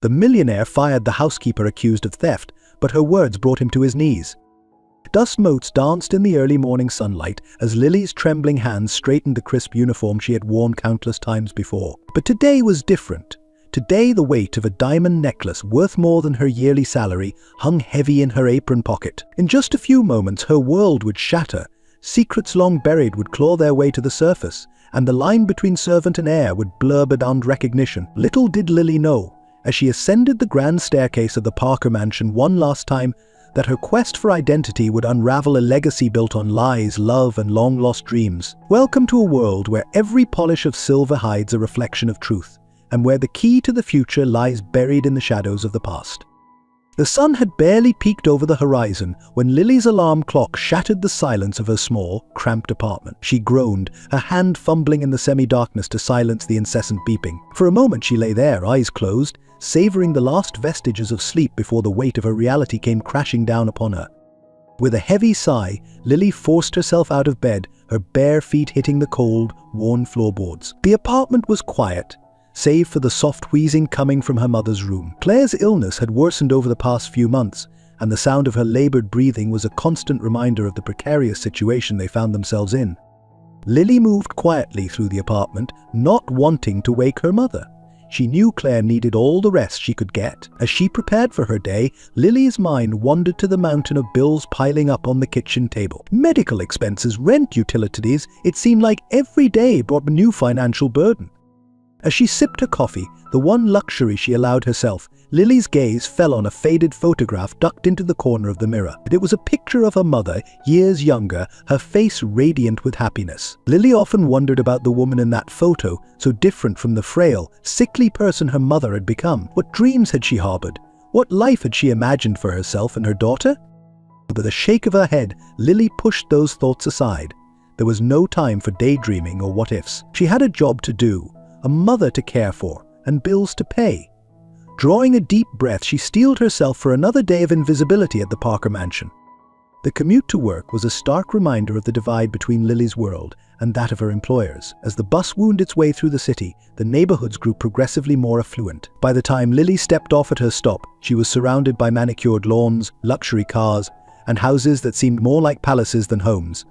The millionaire fired the housekeeper accused of theft, but her words brought him to his knees. Dust motes danced in the early morning sunlight as Lily's trembling hands straightened the crisp uniform she had worn countless times before. But today was different. Today the weight of a diamond necklace worth more than her yearly salary hung heavy in her apron pocket. In just a few moments her world would shatter. Secrets long buried would claw their way to the surface, and the line between servant and heir would blur beyond recognition. Little did Lily know, as she ascended the grand staircase of the Parker mansion one last time, that her quest for identity would unravel a legacy built on lies, love, and long-lost dreams. Welcome to a world where every polish of silver hides a reflection of truth, and where the key to the future lies buried in the shadows of the past. The sun had barely peeked over the horizon when Lily's alarm clock shattered the silence of her small, cramped apartment. She groaned, her hand fumbling in the semi-darkness to silence the incessant beeping. For a moment she lay there, eyes closed, savoring the last vestiges of sleep before the weight of her reality came crashing down upon her. With a heavy sigh, Lily forced herself out of bed, her bare feet hitting the cold, worn floorboards. The apartment was quiet, save for the soft wheezing coming from her mother's room. Claire's illness had worsened over the past few months, and the sound of her labored breathing was a constant reminder of the precarious situation they found themselves in. Lily moved quietly through the apartment, not wanting to wake her mother. She knew Claire needed all the rest she could get. As she prepared for her day, Lily's mind wandered to the mountain of bills piling up on the kitchen table. Medical expenses, rent, utilities, it seemed like every day brought a new financial burden. As she sipped her coffee, the one luxury she allowed herself, Lily's gaze fell on a faded photograph ducked into the corner of the mirror. It was a picture of her mother, years younger, her face radiant with happiness. Lily often wondered about the woman in that photo, so different from the frail, sickly person her mother had become. What dreams had she harbored? What life had she imagined for herself and her daughter? With a shake of her head, Lily pushed those thoughts aside. There was no time for daydreaming or what-ifs. She had a job to do, a mother to care for, and bills to pay. Drawing a deep breath, she steeled herself for another day of invisibility at the Parker mansion. The commute to work was a stark reminder of the divide between Lily's world and that of her employers. As the bus wound its way through the city, the neighborhoods grew progressively more affluent. By the time Lily stepped off at her stop, she was surrounded by manicured lawns, luxury cars, and houses that seemed more like palaces than homes.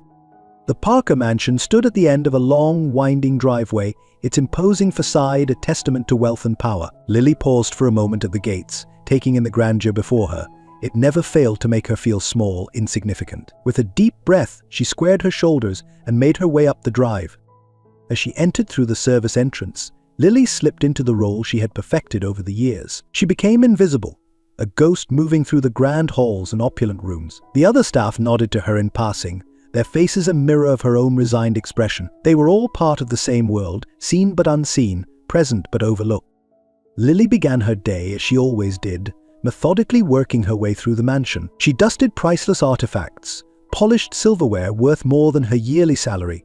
The Parker mansion stood at the end of a long, winding driveway, its imposing facade a testament to wealth and power. Lily paused for a moment at the gates, taking in the grandeur before her. It never failed to make her feel small, insignificant. With a deep breath, she squared her shoulders and made her way up the drive. As she entered through the service entrance, Lily slipped into the role she had perfected over the years. She became invisible, a ghost moving through the grand halls and opulent rooms. The other staff nodded to her in passing, their faces a mirror of her own resigned expression. They were all part of the same world, seen but unseen, present but overlooked. Lily began her day as she always did, methodically working her way through the mansion. She dusted priceless artifacts, polished silverware worth more than her yearly salary,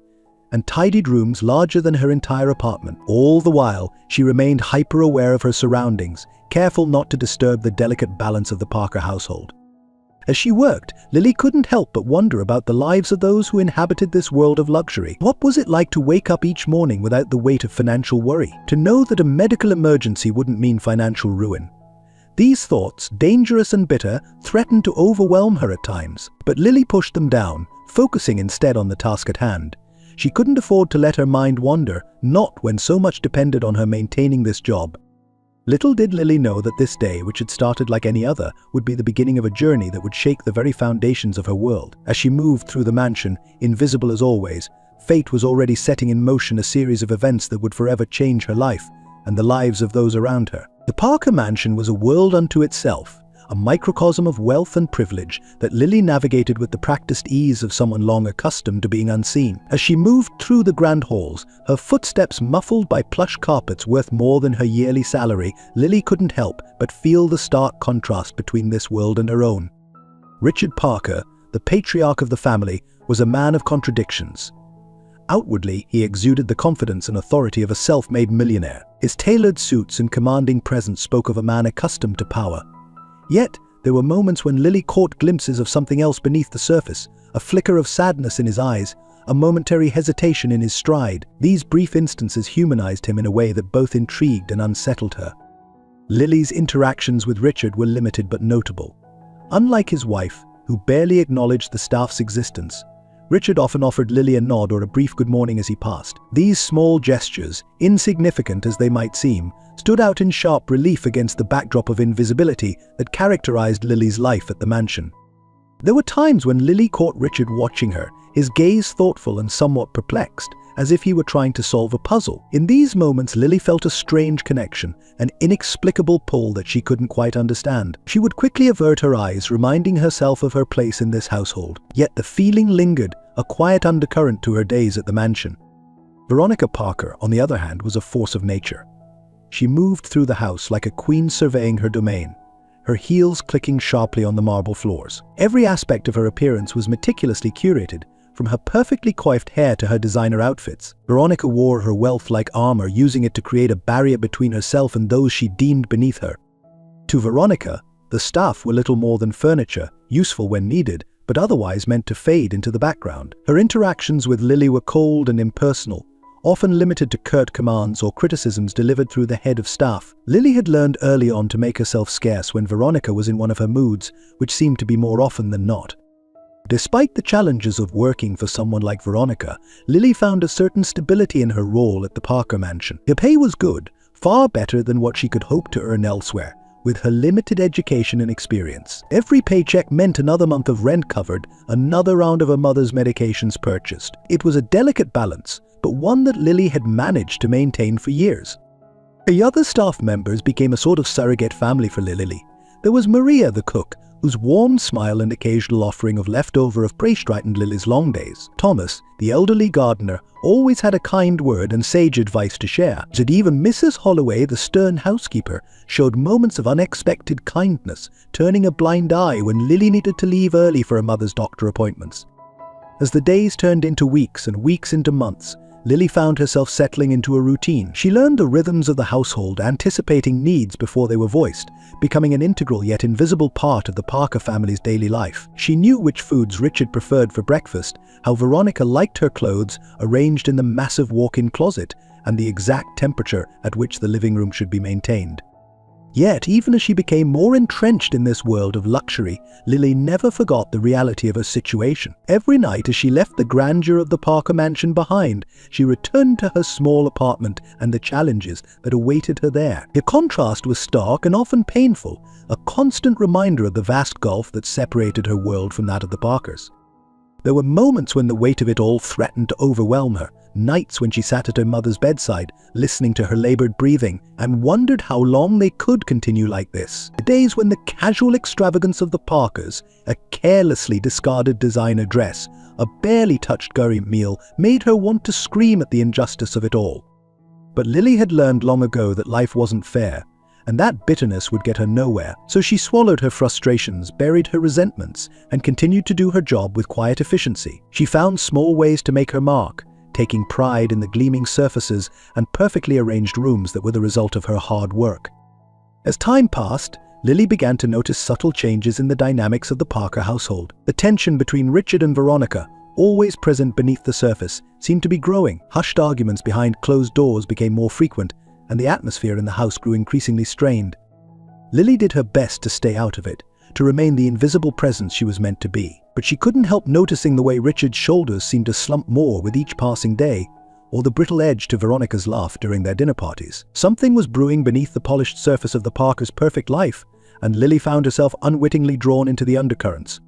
and tidied rooms larger than her entire apartment. All the while, she remained hyper-aware of her surroundings, careful not to disturb the delicate balance of the Parker household. As she worked, Lily couldn't help but wonder about the lives of those who inhabited this world of luxury. What was it like to wake up each morning without the weight of financial worry? To know that a medical emergency wouldn't mean financial ruin? These thoughts, dangerous and bitter, threatened to overwhelm her at times. But Lily pushed them down, focusing instead on the task at hand. She couldn't afford to let her mind wander, not when so much depended on her maintaining this job. Little did Lily know that this day, which had started like any other, would be the beginning of a journey that would shake the very foundations of her world. As she moved through the mansion, invisible as always, fate was already setting in motion a series of events that would forever change her life and the lives of those around her. The Parker mansion was a world unto itself, a microcosm of wealth and privilege that Lily navigated with the practiced ease of someone long accustomed to being unseen. As she moved through the grand halls, her footsteps muffled by plush carpets worth more than her yearly salary, Lily couldn't help but feel the stark contrast between this world and her own. Richard Parker, the patriarch of the family, was a man of contradictions. Outwardly, he exuded the confidence and authority of a self-made millionaire. His tailored suits and commanding presence spoke of a man accustomed to power. Yet, there were moments when Lily caught glimpses of something else beneath the surface, a flicker of sadness in his eyes, a momentary hesitation in his stride. These brief instances humanized him in a way that both intrigued and unsettled her. Lily's interactions with Richard were limited but notable. Unlike his wife, who barely acknowledged the staff's existence, Richard often offered Lily a nod or a brief good morning as he passed. These small gestures, insignificant as they might seem, stood out in sharp relief against the backdrop of invisibility that characterized Lily's life at the mansion. There were times when Lily caught Richard watching her, his gaze thoughtful and somewhat perplexed, as if he were trying to solve a puzzle. In these moments, Lily felt a strange connection, an inexplicable pull that she couldn't quite understand. She would quickly avert her eyes, reminding herself of her place in this household. Yet the feeling lingered, a quiet undercurrent to her days at the mansion. Veronica Parker, on the other hand, was a force of nature. She moved through the house like a queen surveying her domain, her heels clicking sharply on the marble floors. Every aspect of her appearance was meticulously curated, from her perfectly coiffed hair to her designer outfits. Veronica wore her wealth-like armor, using it to create a barrier between herself and those she deemed beneath her. To Veronica, the staff were little more than furniture, useful when needed, but otherwise meant to fade into the background. Her interactions with Lily were cold and impersonal, often limited to curt commands or criticisms delivered through the head of staff. Lily had learned early on to make herself scarce when Veronica was in one of her moods, which seemed to be more often than not. Despite the challenges of working for someone like Veronica, Lily found a certain stability in her role at the Parker mansion. Her pay was good, far better than what she could hope to earn elsewhere, with her limited education and experience. Every paycheck meant another month of rent covered, another round of her mother's medications purchased. It was a delicate balance, but one that Lily had managed to maintain for years. The other staff members became a sort of surrogate family for Lily. There was Maria, the cook, whose warm smile and occasional offering of leftover of prey brightened Lily's long days. Thomas, the elderly gardener, always had a kind word and sage advice to share. And even Mrs. Holloway, the stern housekeeper, showed moments of unexpected kindness, turning a blind eye when Lily needed to leave early for her mother's doctor appointments. As the days turned into weeks and weeks into months, Lily found herself settling into a routine. She learned the rhythms of the household, anticipating needs before they were voiced, becoming an integral yet invisible part of the Parker family's daily life. She knew which foods Richard preferred for breakfast, how Veronica liked her clothes arranged in the massive walk-in closet, and the exact temperature at which the living room should be maintained. Yet, even as she became more entrenched in this world of luxury, Lily never forgot the reality of her situation. Every night as she left the grandeur of the Parker mansion behind, she returned to her small apartment and the challenges that awaited her there. The contrast was stark and often painful, a constant reminder of the vast gulf that separated her world from that of the Parkers. There were moments when the weight of it all threatened to overwhelm her, nights when she sat at her mother's bedside, listening to her labored breathing, and wondered how long they could continue like this. The days when the casual extravagance of the Parkers, a carelessly discarded designer dress, a barely touched curry meal, made her want to scream at the injustice of it all. But Lily had learned long ago that life wasn't fair, and that bitterness would get her nowhere. So she swallowed her frustrations, buried her resentments, and continued to do her job with quiet efficiency. She found small ways to make her mark, taking pride in the gleaming surfaces and perfectly arranged rooms that were the result of her hard work. As time passed, Lily began to notice subtle changes in the dynamics of the Parker household. The tension between Richard and Veronica, always present beneath the surface, seemed to be growing. Hushed arguments behind closed doors became more frequent, and the atmosphere in the house grew increasingly strained. Lily did her best to stay out of it, to remain the invisible presence she was meant to be. But she couldn't help noticing the way Richard's shoulders seemed to slump more with each passing day, or the brittle edge to Veronica's laugh during their dinner parties. Something was brewing beneath the polished surface of the Parkers' perfect life, and Lily found herself unwittingly drawn into the undercurrents.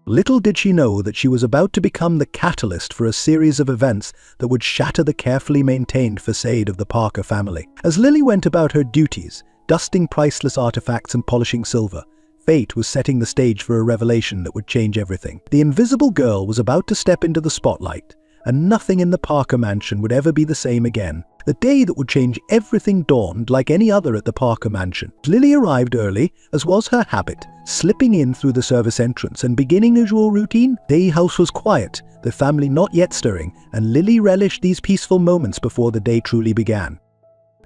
Little did she know that she was about to become the catalyst for a series of events that would shatter the carefully maintained facade of the Parker family. As Lily went about her duties, dusting priceless artifacts and polishing silver, fate was setting the stage for a revelation that would change everything. The invisible girl was about to step into the spotlight, and nothing in the Parker mansion would ever be the same again. The day that would change everything dawned like any other at the Parker mansion. Lily arrived early, as was her habit, slipping in through the service entrance and beginning usual routine. The house was quiet, the family not yet stirring, and Lily relished these peaceful moments before the day truly began.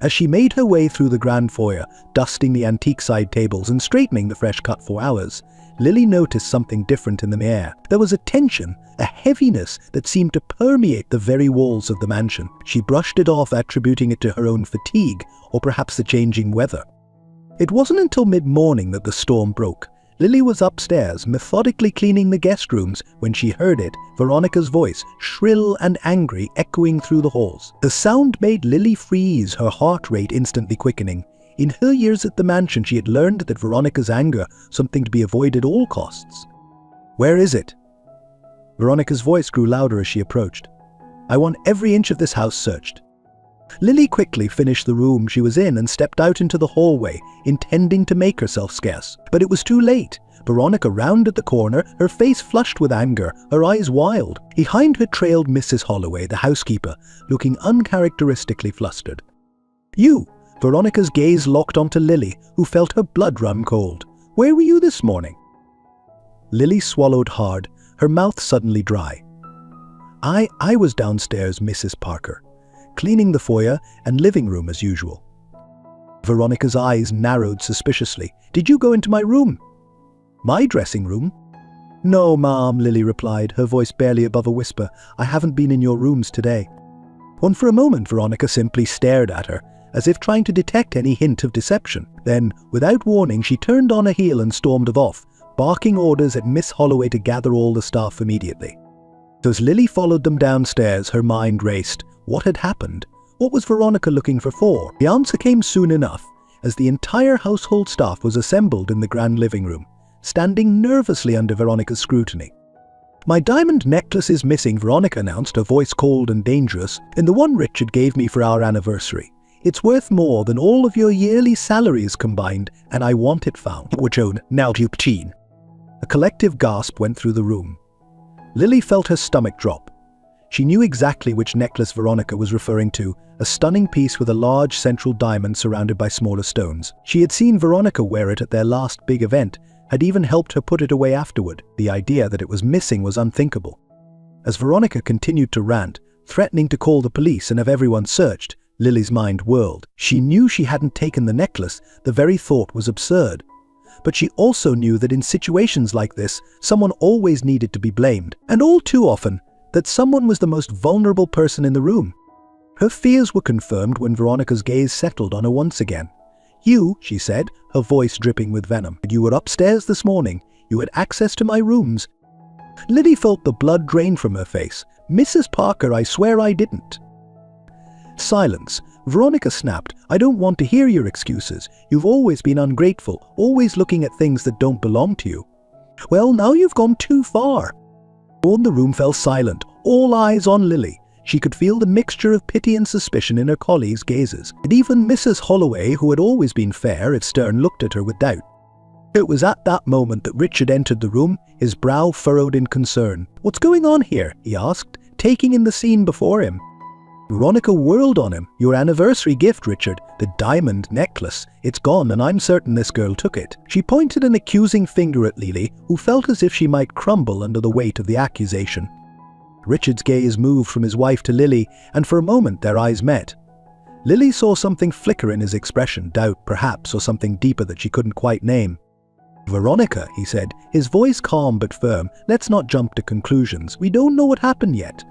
As she made her way through the grand foyer, dusting the antique side tables and straightening the fresh-cut flowers, Lily noticed something different in the air. There was a tension, a heaviness that seemed to permeate the very walls of the mansion. She brushed it off, attributing it to her own fatigue, or perhaps the changing weather. It wasn't until mid-morning that the storm broke. Lily was upstairs, methodically cleaning the guest rooms, when she heard it, Veronica's voice, shrill and angry, echoing through the halls. The sound made Lily freeze, her heart rate instantly quickening. In her years at the mansion, she had learned that Veronica's anger, something to be avoided at all costs. "Where is it?" Veronica's voice grew louder as she approached. "I want every inch of this house searched." Lily quickly finished the room she was in and stepped out into the hallway, intending to make herself scarce. But it was too late. Veronica rounded the corner, her face flushed with anger, her eyes wild. Behind her trailed Mrs. Holloway, the housekeeper, looking uncharacteristically flustered. "You!" Veronica's gaze locked onto Lily, who felt her blood run cold. "Where were you this morning?" Lily swallowed hard, her mouth suddenly dry. I was downstairs, Mrs. Parker, cleaning the foyer and living room as usual." Veronica's eyes narrowed suspiciously. "Did you go into my room?" "My dressing room?" "No, ma'am," Lily replied, her voice barely above a whisper. "I haven't been in your rooms today." For a moment, Veronica simply stared at her, as if trying to detect any hint of deception. Then, without warning, she turned on a heel and stormed off, barking orders at Miss Holloway to gather all the staff immediately. As Lily followed them downstairs, her mind raced. What had happened? What was Veronica looking for? The answer came soon enough, as the entire household staff was assembled in the grand living room, standing nervously under Veronica's scrutiny. "My diamond necklace is missing," Veronica announced, her voice cold and dangerous, "and the one Richard gave me for our anniversary. It's worth more than all of your yearly salaries combined, and I want it found." A collective gasp went through the room. Lily felt her stomach drop. She knew exactly which necklace Veronica was referring to, a stunning piece with a large central diamond surrounded by smaller stones. She had seen Veronica wear it at their last big event, had even helped her put it away afterward. The idea that it was missing was unthinkable. As Veronica continued to rant, threatening to call the police and have everyone searched, Lily's mind whirled. She knew she hadn't taken the necklace, the very thought was absurd. But she also knew that in situations like this, someone always needed to be blamed, and all too often, that someone was the most vulnerable person in the room. Her fears were confirmed when Veronica's gaze settled on her once again. "You," she said, her voice dripping with venom. "You were upstairs this morning. You had access to my rooms." Lily felt the blood drain from her face. "Mrs. Parker, I swear I didn't." Silence. Veronica snapped. "I don't want to hear your excuses. You've always been ungrateful, always looking at things that don't belong to you." "Well, now you've gone too far." All in the room fell silent, all eyes on Lily. She could feel the mixture of pity and suspicion in her colleagues' gazes. And even Mrs. Holloway, who had always been fair if stern, looked at her with doubt. It was at that moment that Richard entered the room, his brow furrowed in concern. "What's going on here?" he asked, taking in the scene before him. Veronica whirled on him. "Your anniversary gift, Richard. The diamond necklace. It's gone, and I'm certain this girl took it." She pointed an accusing finger at Lily, who felt as if she might crumble under the weight of the accusation. Richard's gaze moved from his wife to Lily, and for a moment their eyes met. Lily saw something flicker in his expression, doubt perhaps, or something deeper that she couldn't quite name. "Veronica," he said, his voice calm but firm, "let's not jump to conclusions. We don't know what happened yet."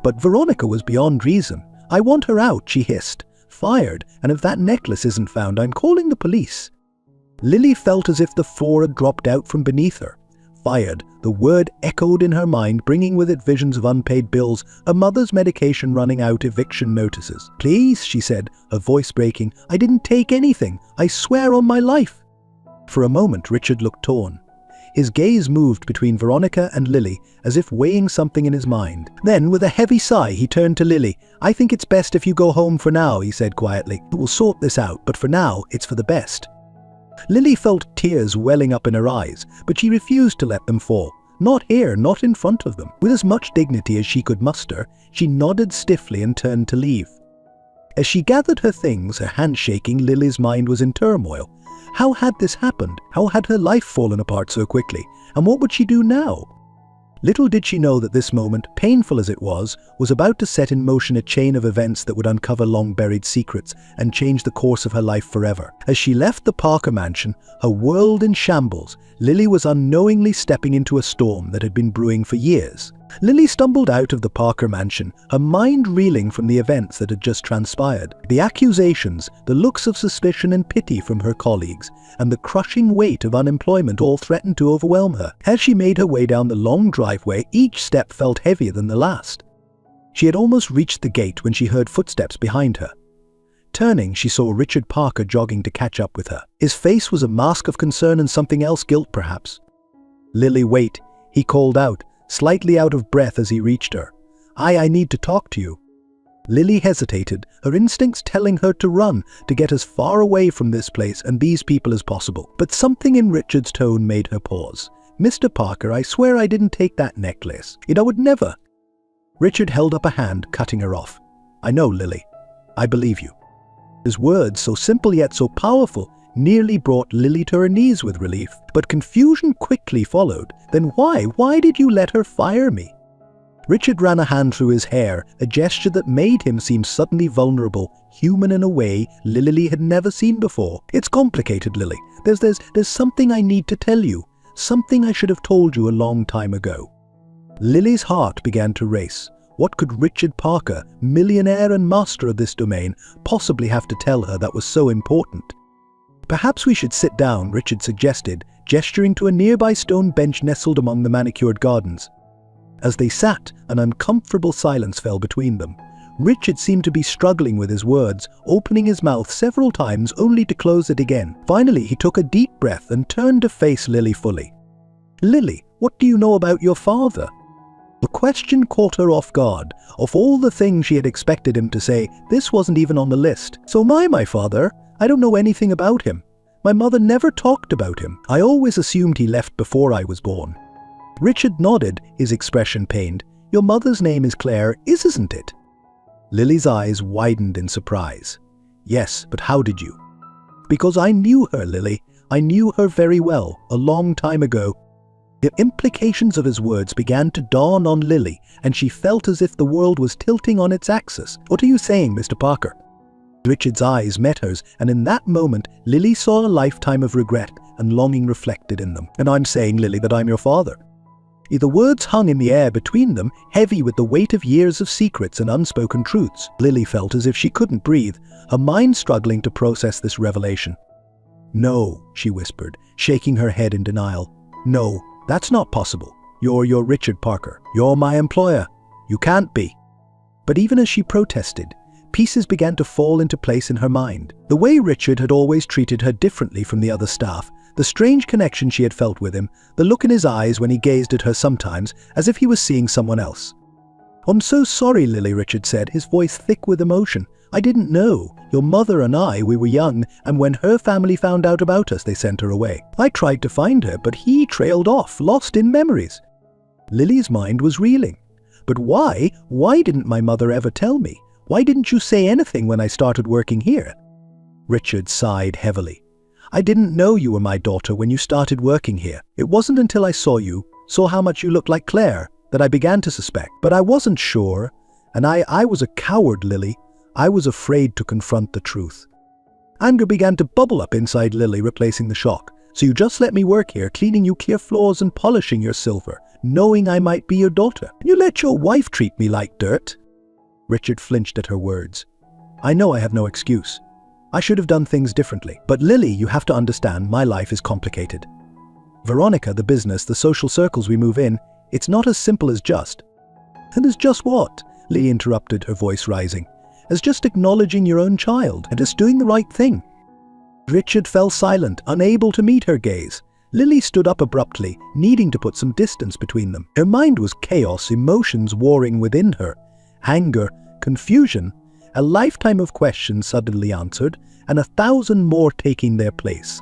But Veronica was beyond reason. "I want her out," she hissed. "Fired, and if that necklace isn't found, I'm calling the police." Lily felt as if the floor had dropped out from beneath her. Fired, the word echoed in her mind, bringing with it visions of unpaid bills, a mother's medication running out, eviction notices. "Please," she said, her voice breaking, "I didn't take anything. I swear on my life." For a moment, Richard looked torn. His gaze moved between Veronica and Lily, as if weighing something in his mind. Then, with a heavy sigh, he turned to Lily. "I think it's best if you go home for now," he said quietly. "We'll sort this out, but for now, it's for the best." Lily felt tears welling up in her eyes, but she refused to let them fall. Not here, not in front of them. With as much dignity as she could muster, she nodded stiffly and turned to leave. As she gathered her things, her hands shaking, Lily's mind was in turmoil. How had this happened? How had her life fallen apart so quickly? And what would she do now? Little did she know that this moment, painful as it was about to set in motion a chain of events that would uncover long-buried secrets and change the course of her life forever. As she left the Parker mansion, her world in shambles, Lily was unknowingly stepping into a storm that had been brewing for years. Lily stumbled out of the Parker mansion, her mind reeling from the events that had just transpired. The accusations, the looks of suspicion and pity from her colleagues, and the crushing weight of unemployment all threatened to overwhelm her. As she made her way down the long driveway, each step felt heavier than the last. She had almost reached the gate when she heard footsteps behind her. Turning, she saw Richard Parker jogging to catch up with her. His face was a mask of concern and something else, guilt perhaps. "Lily, wait," he called out, slightly out of breath as he reached her. I need to talk to you." Lily hesitated, her instincts telling her to run, to get as far away from this place and these people as possible. But something in Richard's tone made her pause. "Mr. Parker, I swear I didn't take that necklace. I would never." Richard held up a hand, cutting her off. "I know, Lily. I believe you." His words, so simple yet so powerful, nearly brought Lily to her knees with relief. But confusion quickly followed. "Then why? Why did you let her fire me?" Richard ran a hand through his hair, a gesture that made him seem suddenly vulnerable, human in a way Lily had never seen before. "It's complicated, Lily. There's something I need to tell you. Something I should have told you a long time ago." Lily's heart began to race. What could Richard Parker, millionaire and master of this domain, possibly have to tell her that was so important? "Perhaps we should sit down," Richard suggested, gesturing to a nearby stone bench nestled among the manicured gardens. As they sat, an uncomfortable silence fell between them. Richard seemed to be struggling with his words, opening his mouth several times only to close it again. Finally, he took a deep breath and turned to face Lily fully. "Lily, what do you know about your father?" The question caught her off guard. Of all the things she had expected him to say, this wasn't even on the list. "So my father? I don't know anything about him. My mother never talked about him. I always assumed he left before I was born." Richard nodded, his expression pained. "Your mother's name is Claire, isn't it?" Lily's eyes widened in surprise. "Yes, but how did you?" "Because I knew her, Lily. I knew her very well, a long time ago." The implications of his words began to dawn on Lily, and she felt as if the world was tilting on its axis. "What are you saying, Mr. Parker?" Richard's eyes met hers, and in that moment, Lily saw a lifetime of regret and longing reflected in them. "And I'm saying, Lily, that I'm your father." The words hung in the air between them, heavy with the weight of years of secrets and unspoken truths. Lily felt as if she couldn't breathe, her mind struggling to process this revelation. "No," she whispered, shaking her head in denial. "No. That's not possible. You're Richard Parker. You're my employer. You can't be." But even as she protested, pieces began to fall into place in her mind. The way Richard had always treated her differently from the other staff, the strange connection she had felt with him, the look in his eyes when he gazed at her sometimes, as if he was seeing someone else. "I'm so sorry, Lily," Richard said, his voice thick with emotion. "I didn't know. Your mother and we were young, and when her family found out about us, they sent her away. I tried to find her, but he trailed off, lost in memories." Lily's mind was reeling. "But why? Why didn't my mother ever tell me? Why didn't you say anything when I started working here?" Richard sighed heavily. "I didn't know you were my daughter when you started working here. It wasn't until I saw how much you looked like Claire, that I began to suspect. But I wasn't sure, and I was a coward, Lily. I was afraid to confront the truth." Anger began to bubble up inside Lily, replacing the shock. "So you just let me work here, cleaning you clear floors and polishing your silver, knowing I might be your daughter? You let your wife treat me like dirt?" Richard flinched at her words. "I know I have no excuse. I should have done things differently. But Lily, you have to understand, my life is complicated. Veronica, the business, the social circles we move in, it's not as simple as just." "And as just what?" Lily interrupted, her voice rising. "As just acknowledging your own child, and as doing the right thing." Richard fell silent, unable to meet her gaze. Lily stood up abruptly, needing to put some distance between them. Her mind was chaos, emotions warring within her. Anger, confusion, a lifetime of questions suddenly answered, and 1,000 more taking their place.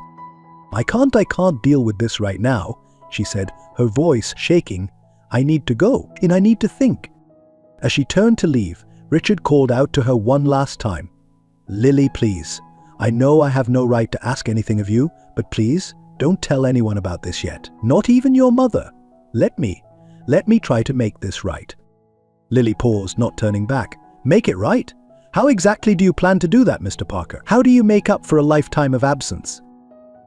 I can't deal with this right now," she said, her voice shaking. "I need to go, and I need to think." As she turned to leave, Richard called out to her one last time. "Lily, please. I know I have no right to ask anything of you, but please, don't tell anyone about this yet. Not even your mother. Let me try to make this right." Lily paused, not turning back. "Make it right? How exactly do you plan to do that, Mr. Parker? How do you make up for a lifetime of absence?"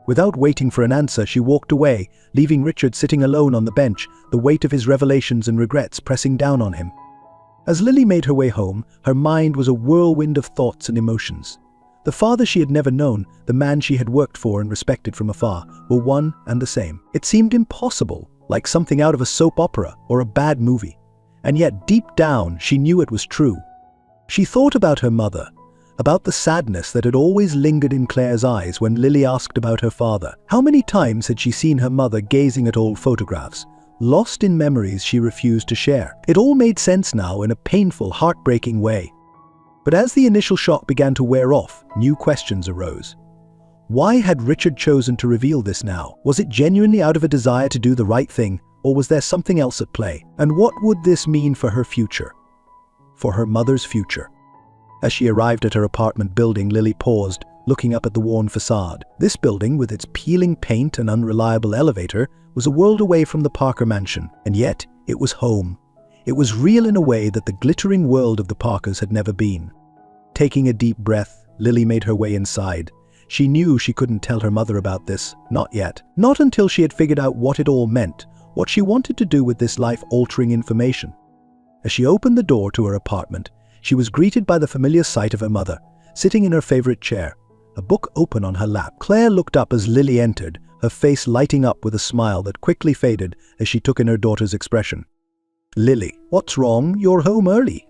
Without waiting for an answer, she walked away, leaving Richard sitting alone on the bench, the weight of his revelations and regrets pressing down on him. As Lily made her way home, her mind was a whirlwind of thoughts and emotions. The father she had never known, the man she had worked for and respected from afar, were one and the same. It seemed impossible, like something out of a soap opera or a bad movie. And yet deep down, she knew it was true. She thought about her mother, about the sadness that had always lingered in Claire's eyes when Lily asked about her father. How many times had she seen her mother gazing at old photographs, lost in memories she refused to share? It all made sense now in a painful, heartbreaking way. But as the initial shock began to wear off, new questions arose. Why had Richard chosen to reveal this now? Was it genuinely out of a desire to do the right thing, or was there something else at play? And what would this mean for her future? For her mother's future? As she arrived at her apartment building, Lily paused, looking up at the worn facade. This building, with its peeling paint and unreliable elevator, was a world away from the Parker mansion, and yet it was home. It was real in a way that the glittering world of the Parkers had never been. Taking a deep breath, Lily made her way inside. She knew she couldn't tell her mother about this, not yet. Not until she had figured out what it all meant, what she wanted to do with this life-altering information. As she opened the door to her apartment, she was greeted by the familiar sight of her mother, sitting in her favorite chair, a book open on her lap. Claire looked up as Lily entered, her face lighting up with a smile that quickly faded as she took in her daughter's expression. "Lily, what's wrong? You're home early."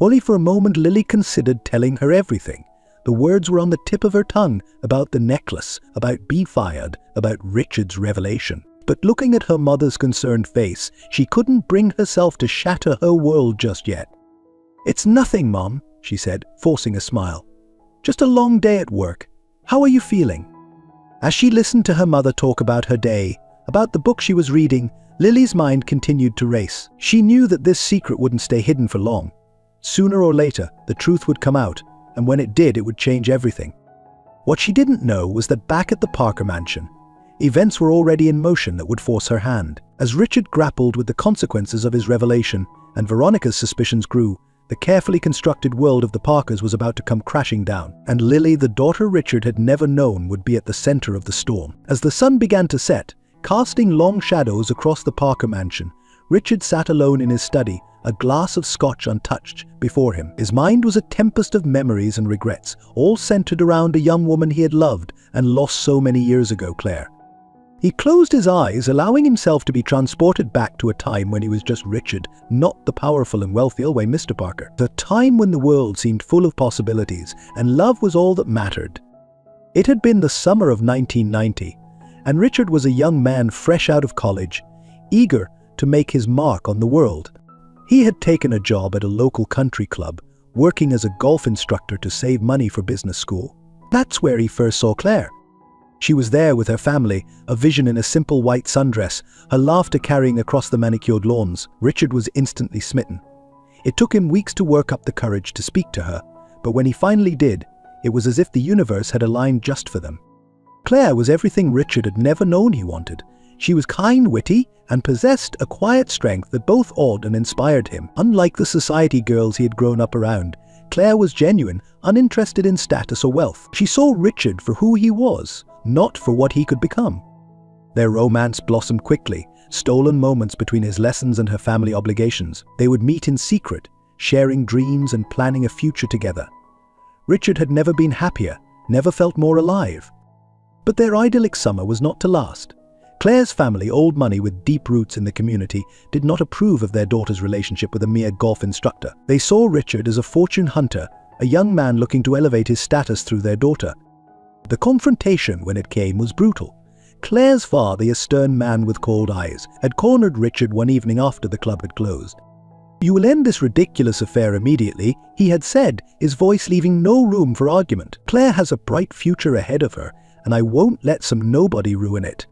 Only for a moment Lily considered telling her everything. The words were on the tip of her tongue, about the necklace, about being fired, about Richard's revelation. But looking at her mother's concerned face, she couldn't bring herself to shatter her world just yet. "It's nothing, Mom," she said, forcing a smile. "Just a long day at work. How are you feeling?" As she listened to her mother talk about her day, about the book she was reading, Lily's mind continued to race. She knew that this secret wouldn't stay hidden for long. Sooner or later, the truth would come out, and when it did, it would change everything. What she didn't know was that back at the Parker mansion, events were already in motion that would force her hand. As Richard grappled with the consequences of his revelation and Veronica's suspicions grew, the carefully constructed world of the Parkers was about to come crashing down, and Lily, the daughter Richard had never known, would be at the center of the storm. As the sun began to set, casting long shadows across the Parker mansion, Richard sat alone in his study, a glass of scotch untouched before him. His mind was a tempest of memories and regrets, all centered around a young woman he had loved and lost so many years ago, Claire. He closed his eyes, allowing himself to be transported back to a time when he was just Richard, not the powerful and wealthy old Mr. Parker. The time when the world seemed full of possibilities and love was all that mattered. It had been the summer of 1990, and Richard was a young man fresh out of college, eager to make his mark on the world. He had taken a job at a local country club, working as a golf instructor to save money for business school. That's where he first saw Claire. She was there with her family, a vision in a simple white sundress, her laughter carrying across the manicured lawns. Richard was instantly smitten. It took him weeks to work up the courage to speak to her, but when he finally did, it was as if the universe had aligned just for them. Claire was everything Richard had never known he wanted. She was kind, witty, and possessed a quiet strength that both awed and inspired him. Unlike the society girls he had grown up around, Claire was genuine, uninterested in status or wealth. She saw Richard for who he was, not for what he could become. Their romance blossomed quickly, stolen moments between his lessons and her family obligations. They would meet in secret, sharing dreams and planning a future together. Richard had never been happier, never felt more alive. But their idyllic summer was not to last. Claire's family, old money with deep roots in the community, did not approve of their daughter's relationship with a mere golf instructor. They saw Richard as a fortune hunter, a young man looking to elevate his status through their daughter. The confrontation, when it came, was brutal. Claire's father, a stern man with cold eyes, had cornered Richard one evening after the club had closed. "You will end this ridiculous affair immediately," he had said, his voice leaving no room for argument. "Claire has a bright future ahead of her, and I won't let some nobody ruin it."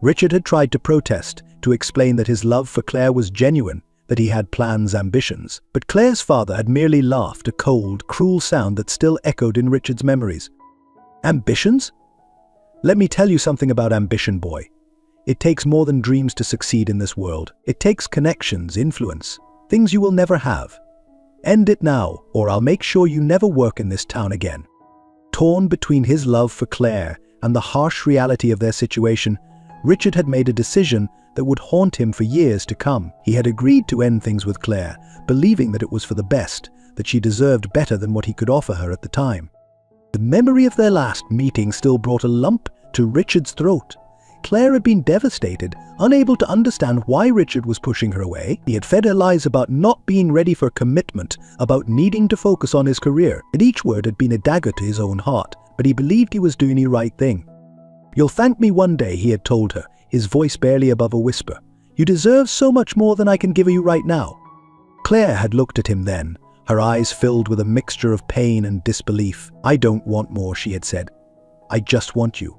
Richard had tried to protest, to explain that his love for Claire was genuine, that he had plans, ambitions. But Claire's father had merely laughed, a cold, cruel sound that still echoed in Richard's memories. "Ambitions? Let me tell you something about ambition, boy. It takes more than dreams to succeed in this world. It takes connections, influence, things you will never have. End it now, or I'll make sure you never work in this town again." Torn between his love for Claire and the harsh reality of their situation, Richard had made a decision that would haunt him for years to come. He had agreed to end things with Claire, believing that it was for the best, that she deserved better than what he could offer her at the time. The memory of their last meeting still brought a lump to Richard's throat. Claire had been devastated, unable to understand why Richard was pushing her away. He had fed her lies about not being ready for commitment, about needing to focus on his career, and each word had been a dagger to his own heart, but he believed he was doing the right thing. "You'll thank me one day," he had told her, his voice barely above a whisper. "You deserve so much more than I can give you right now." Claire had looked at him then, her eyes filled with a mixture of pain and disbelief. "I don't want more," she had said. "I just want you."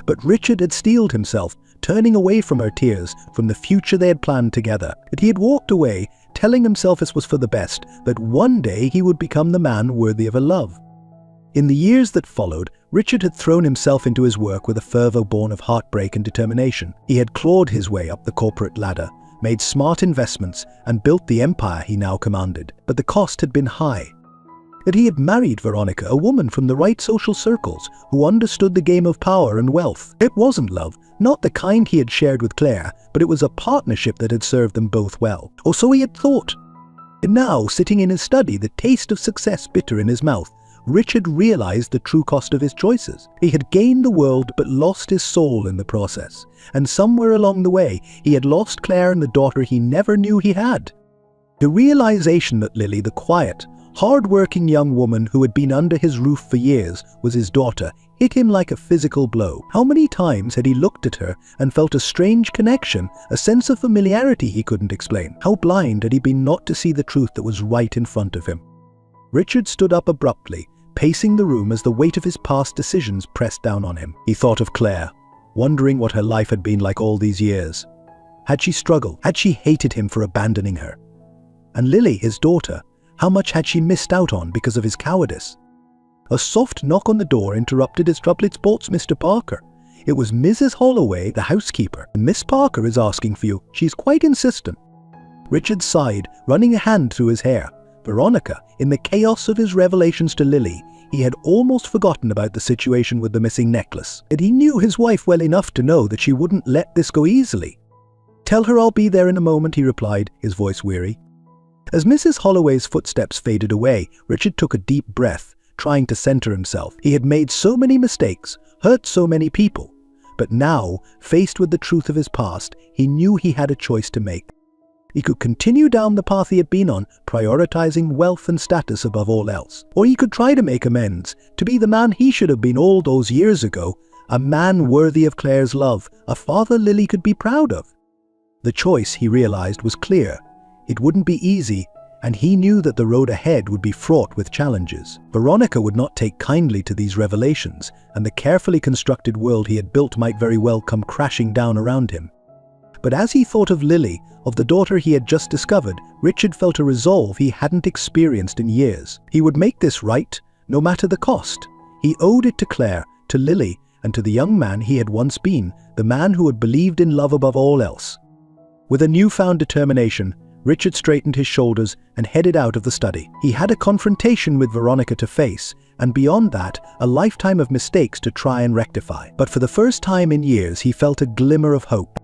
But Richard had steeled himself, turning away from her tears, from the future they had planned together. But he had walked away, telling himself this was for the best, that one day he would become the man worthy of her love. In the years that followed, Richard had thrown himself into his work with a fervour born of heartbreak and determination. He had clawed his way up the corporate ladder, made smart investments, and built the empire he now commanded. But the cost had been high. That he had married Veronica, a woman from the right social circles, who understood the game of power and wealth. It wasn't love, not the kind he had shared with Claire, but it was a partnership that had served them both well. Or so he had thought. And now, sitting in his study, the taste of success bitter in his mouth, Richard realized the true cost of his choices. He had gained the world but lost his soul in the process. And somewhere along the way, he had lost Claire and the daughter he never knew he had. The realization that Lily, the quiet, hard-working young woman who had been under his roof for years, was his daughter, hit him like a physical blow. How many times had he looked at her and felt a strange connection, a sense of familiarity he couldn't explain? How blind had he been not to see the truth that was right in front of him? Richard stood up abruptly, pacing the room as the weight of his past decisions pressed down on him. He thought of Claire, wondering what her life had been like all these years. Had she struggled? Had she hated him for abandoning her? And Lily, his daughter, how much had she missed out on because of his cowardice? A soft knock on the door interrupted his troubled thoughts. Mr. Parker. It was Mrs. Holloway, the housekeeper. "Miss Parker is asking for you. She's quite insistent." Richard sighed, running a hand through his hair. Veronica, in the chaos of his revelations to Lily, he had almost forgotten about the situation with the missing necklace. Yet he knew his wife well enough to know that she wouldn't let this go easily. "Tell her I'll be there in a moment," he replied, his voice weary. As Mrs. Holloway's footsteps faded away, Richard took a deep breath, trying to center himself. He had made so many mistakes, hurt so many people. But now, faced with the truth of his past, he knew he had a choice to make. He could continue down the path he had been on, prioritizing wealth and status above all else. Or he could try to make amends, to be the man he should have been all those years ago, a man worthy of Claire's love, a father Lily could be proud of. The choice, he realized, was clear. It wouldn't be easy, and he knew that the road ahead would be fraught with challenges. Veronica would not take kindly to these revelations, and the carefully constructed world he had built might very well come crashing down around him. But as he thought of Lily, of the daughter he had just discovered, Richard felt a resolve he hadn't experienced in years. He would make this right, no matter the cost. He owed it to Claire, to Lily, and to the young man he had once been, the man who had believed in love above all else. With a newfound determination, Richard straightened his shoulders and headed out of the study. He had a confrontation with Veronica to face, and beyond that, a lifetime of mistakes to try and rectify. But for the first time in years, he felt a glimmer of hope.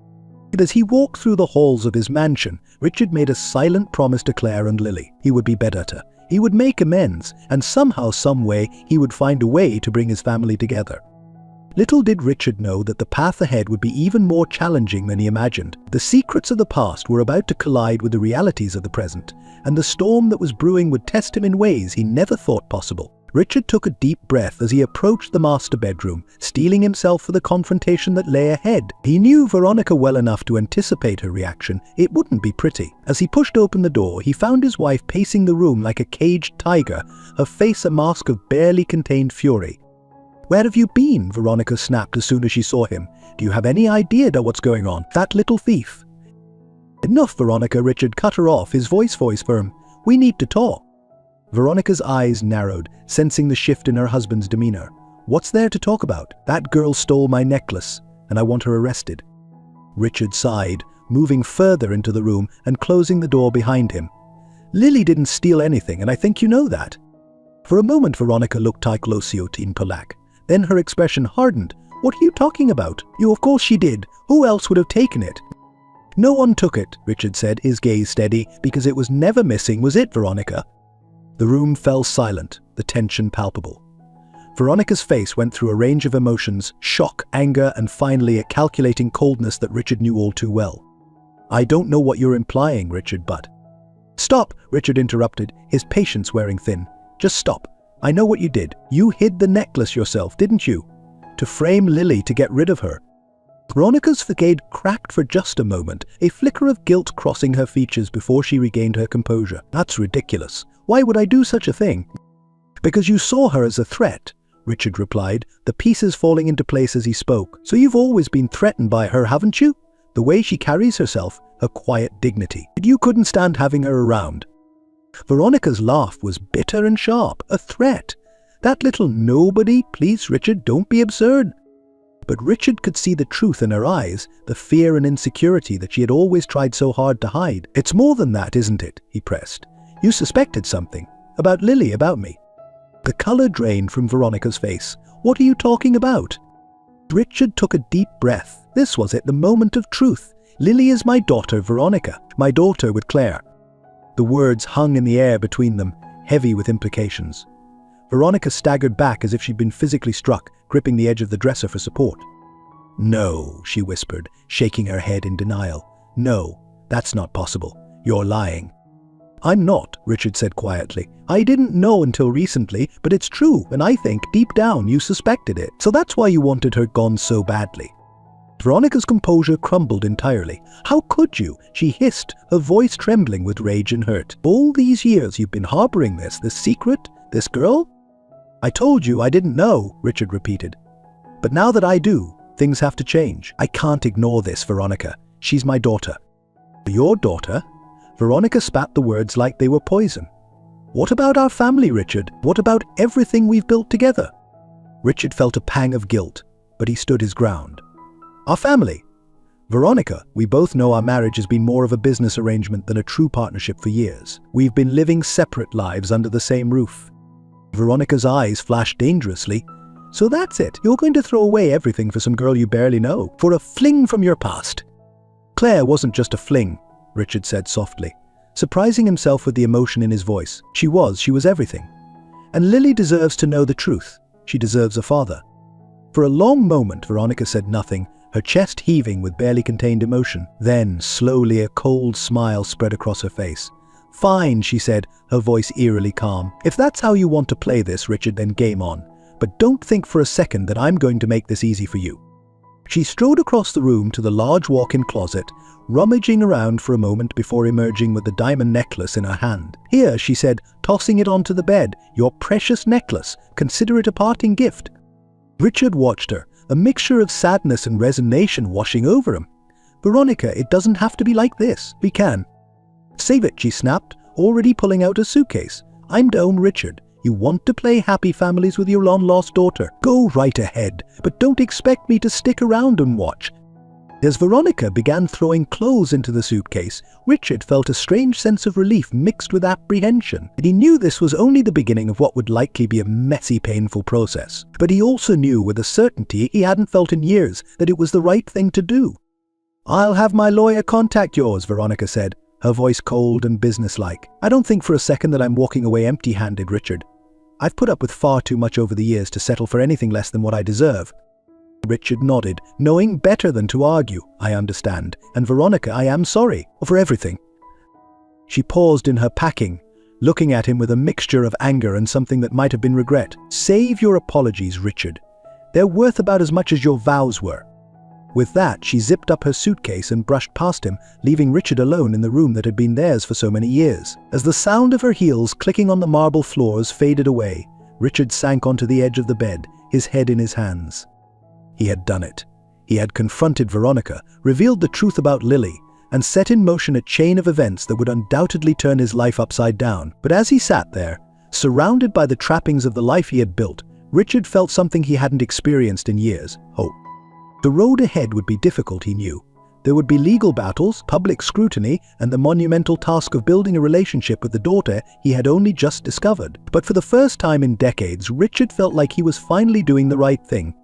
As he walked through the halls of his mansion, Richard made a silent promise to Claire and Lily. He would be better. He would make amends, and somehow, some way, he would find a way to bring his family together. Little did Richard know that the path ahead would be even more challenging than he imagined. The secrets of the past were about to collide with the realities of the present, and the storm that was brewing would test him in ways he never thought possible. Richard took a deep breath as he approached the master bedroom, steeling himself for the confrontation that lay ahead. He knew Veronica well enough to anticipate her reaction. It wouldn't be pretty. As he pushed open the door, he found his wife pacing the room like a caged tiger, her face a mask of barely contained fury. "Where have you been?" Veronica snapped as soon as she saw him. "Do you have any idea what's going on? That little thief." "Enough, Veronica," Richard cut her off, his voice firm. "We need to talk." Veronica's eyes narrowed, sensing the shift in her husband's demeanor. "What's there to talk about?" "That girl stole my necklace, and I want her arrested." Richard sighed, moving further into the room and closing the door behind him. "Lily didn't steal anything, and I think you know that." For a moment Veronica looked closely in Polak. Then her expression hardened. What are you talking about? You, of course she did. Who else would have taken it? No one took it, Richard said, his gaze steady, because it was never missing, was it, Veronica? The room fell silent, the tension palpable. Veronica's face went through a range of emotions, shock, anger, and finally a calculating coldness that Richard knew all too well. I don't know what you're implying, Richard, but… Stop, Richard interrupted, his patience wearing thin. Just stop. I know what you did. You hid the necklace yourself, didn't you? To frame Lily, to get rid of her. Veronica's facade cracked for just a moment, a flicker of guilt crossing her features before she regained her composure. That's ridiculous. Why would I do such a thing? Because you saw her as a threat, Richard replied, the pieces falling into place as he spoke. So you've always been threatened by her, haven't you? The way she carries herself, her quiet dignity. But you couldn't stand having her around. Veronica's laugh was bitter and sharp. A threat. That little nobody, please Richard, don't be absurd. But Richard could see the truth in her eyes, the fear and insecurity that she had always tried so hard to hide. It's more than that, isn't it? He pressed. You suspected something. About Lily, about me. The color drained from Veronica's face. What are you talking about? Richard took a deep breath. This was it, the moment of truth. Lily is my daughter, Veronica. My daughter with Claire. The words hung in the air between them, heavy with implications. Veronica staggered back as if she'd been physically struck, gripping the edge of the dresser for support. No, she whispered, shaking her head in denial. No, that's not possible. You're lying. I'm not, Richard said quietly. I didn't know until recently, but it's true, and I think deep down you suspected it. So that's why you wanted her gone so badly. Veronica's composure crumbled entirely. How could you? She hissed, her voice trembling with rage and hurt. All these years you've been harboring this secret, this girl? I told you I didn't know, Richard repeated. But now that I do, things have to change. I can't ignore this, Veronica. She's my daughter. Your daughter? Veronica spat the words like they were poison. What about our family, Richard? What about everything we've built together? Richard felt a pang of guilt, but he stood his ground. Our family? Veronica, we both know our marriage has been more of a business arrangement than a true partnership for years. We've been living separate lives under the same roof. Veronica's eyes flashed dangerously. So that's it. You're going to throw away everything for some girl you barely know, for a fling from your past. Claire wasn't just a fling, Richard said softly, surprising himself with the emotion in his voice. She was everything. And Lily deserves to know the truth. She deserves a father. For a long moment, Veronica said nothing, her chest heaving with barely contained emotion. Then, slowly, a cold smile spread across her face. Fine, she said, her voice eerily calm. If that's how you want to play this, Richard, then game on. But don't think for a second that I'm going to make this easy for you. She strode across the room to the large walk-in closet, rummaging around for a moment before emerging with the diamond necklace in her hand. Here, she said, tossing it onto the bed, your precious necklace. Consider it a parting gift. Richard watched her, a mixture of sadness and resignation washing over him. Veronica, it doesn't have to be like this. We can. Save it, she snapped, already pulling out a suitcase. I'm down, Richard. You want to play happy families with your long-lost daughter? Go right ahead, but don't expect me to stick around and watch. As Veronica began throwing clothes into the suitcase, Richard felt a strange sense of relief mixed with apprehension. He knew this was only the beginning of what would likely be a messy, painful process. But he also knew with a certainty he hadn't felt in years that it was the right thing to do. I'll have my lawyer contact yours, Veronica said, her voice cold and businesslike. I don't think for a second that I'm walking away empty-handed, Richard. I've put up with far too much over the years to settle for anything less than what I deserve. Richard nodded, knowing better than to argue. I understand. And Veronica, I am sorry for everything. She paused in her packing, looking at him with a mixture of anger and something that might have been regret. Save your apologies, Richard. They're worth about as much as your vows were. With that, she zipped up her suitcase and brushed past him, leaving Richard alone in the room that had been theirs for so many years. As the sound of her heels clicking on the marble floors faded away, Richard sank onto the edge of the bed, his head in his hands. He had done it. He had confronted Veronica, revealed the truth about Lily, and set in motion a chain of events that would undoubtedly turn his life upside down. But as he sat there, surrounded by the trappings of the life he had built, Richard felt something he hadn't experienced in years: hope. The road ahead would be difficult, he knew. There would be legal battles, public scrutiny, and the monumental task of building a relationship with the daughter he had only just discovered. But for the first time in decades, Richard felt like he was finally doing the right thing.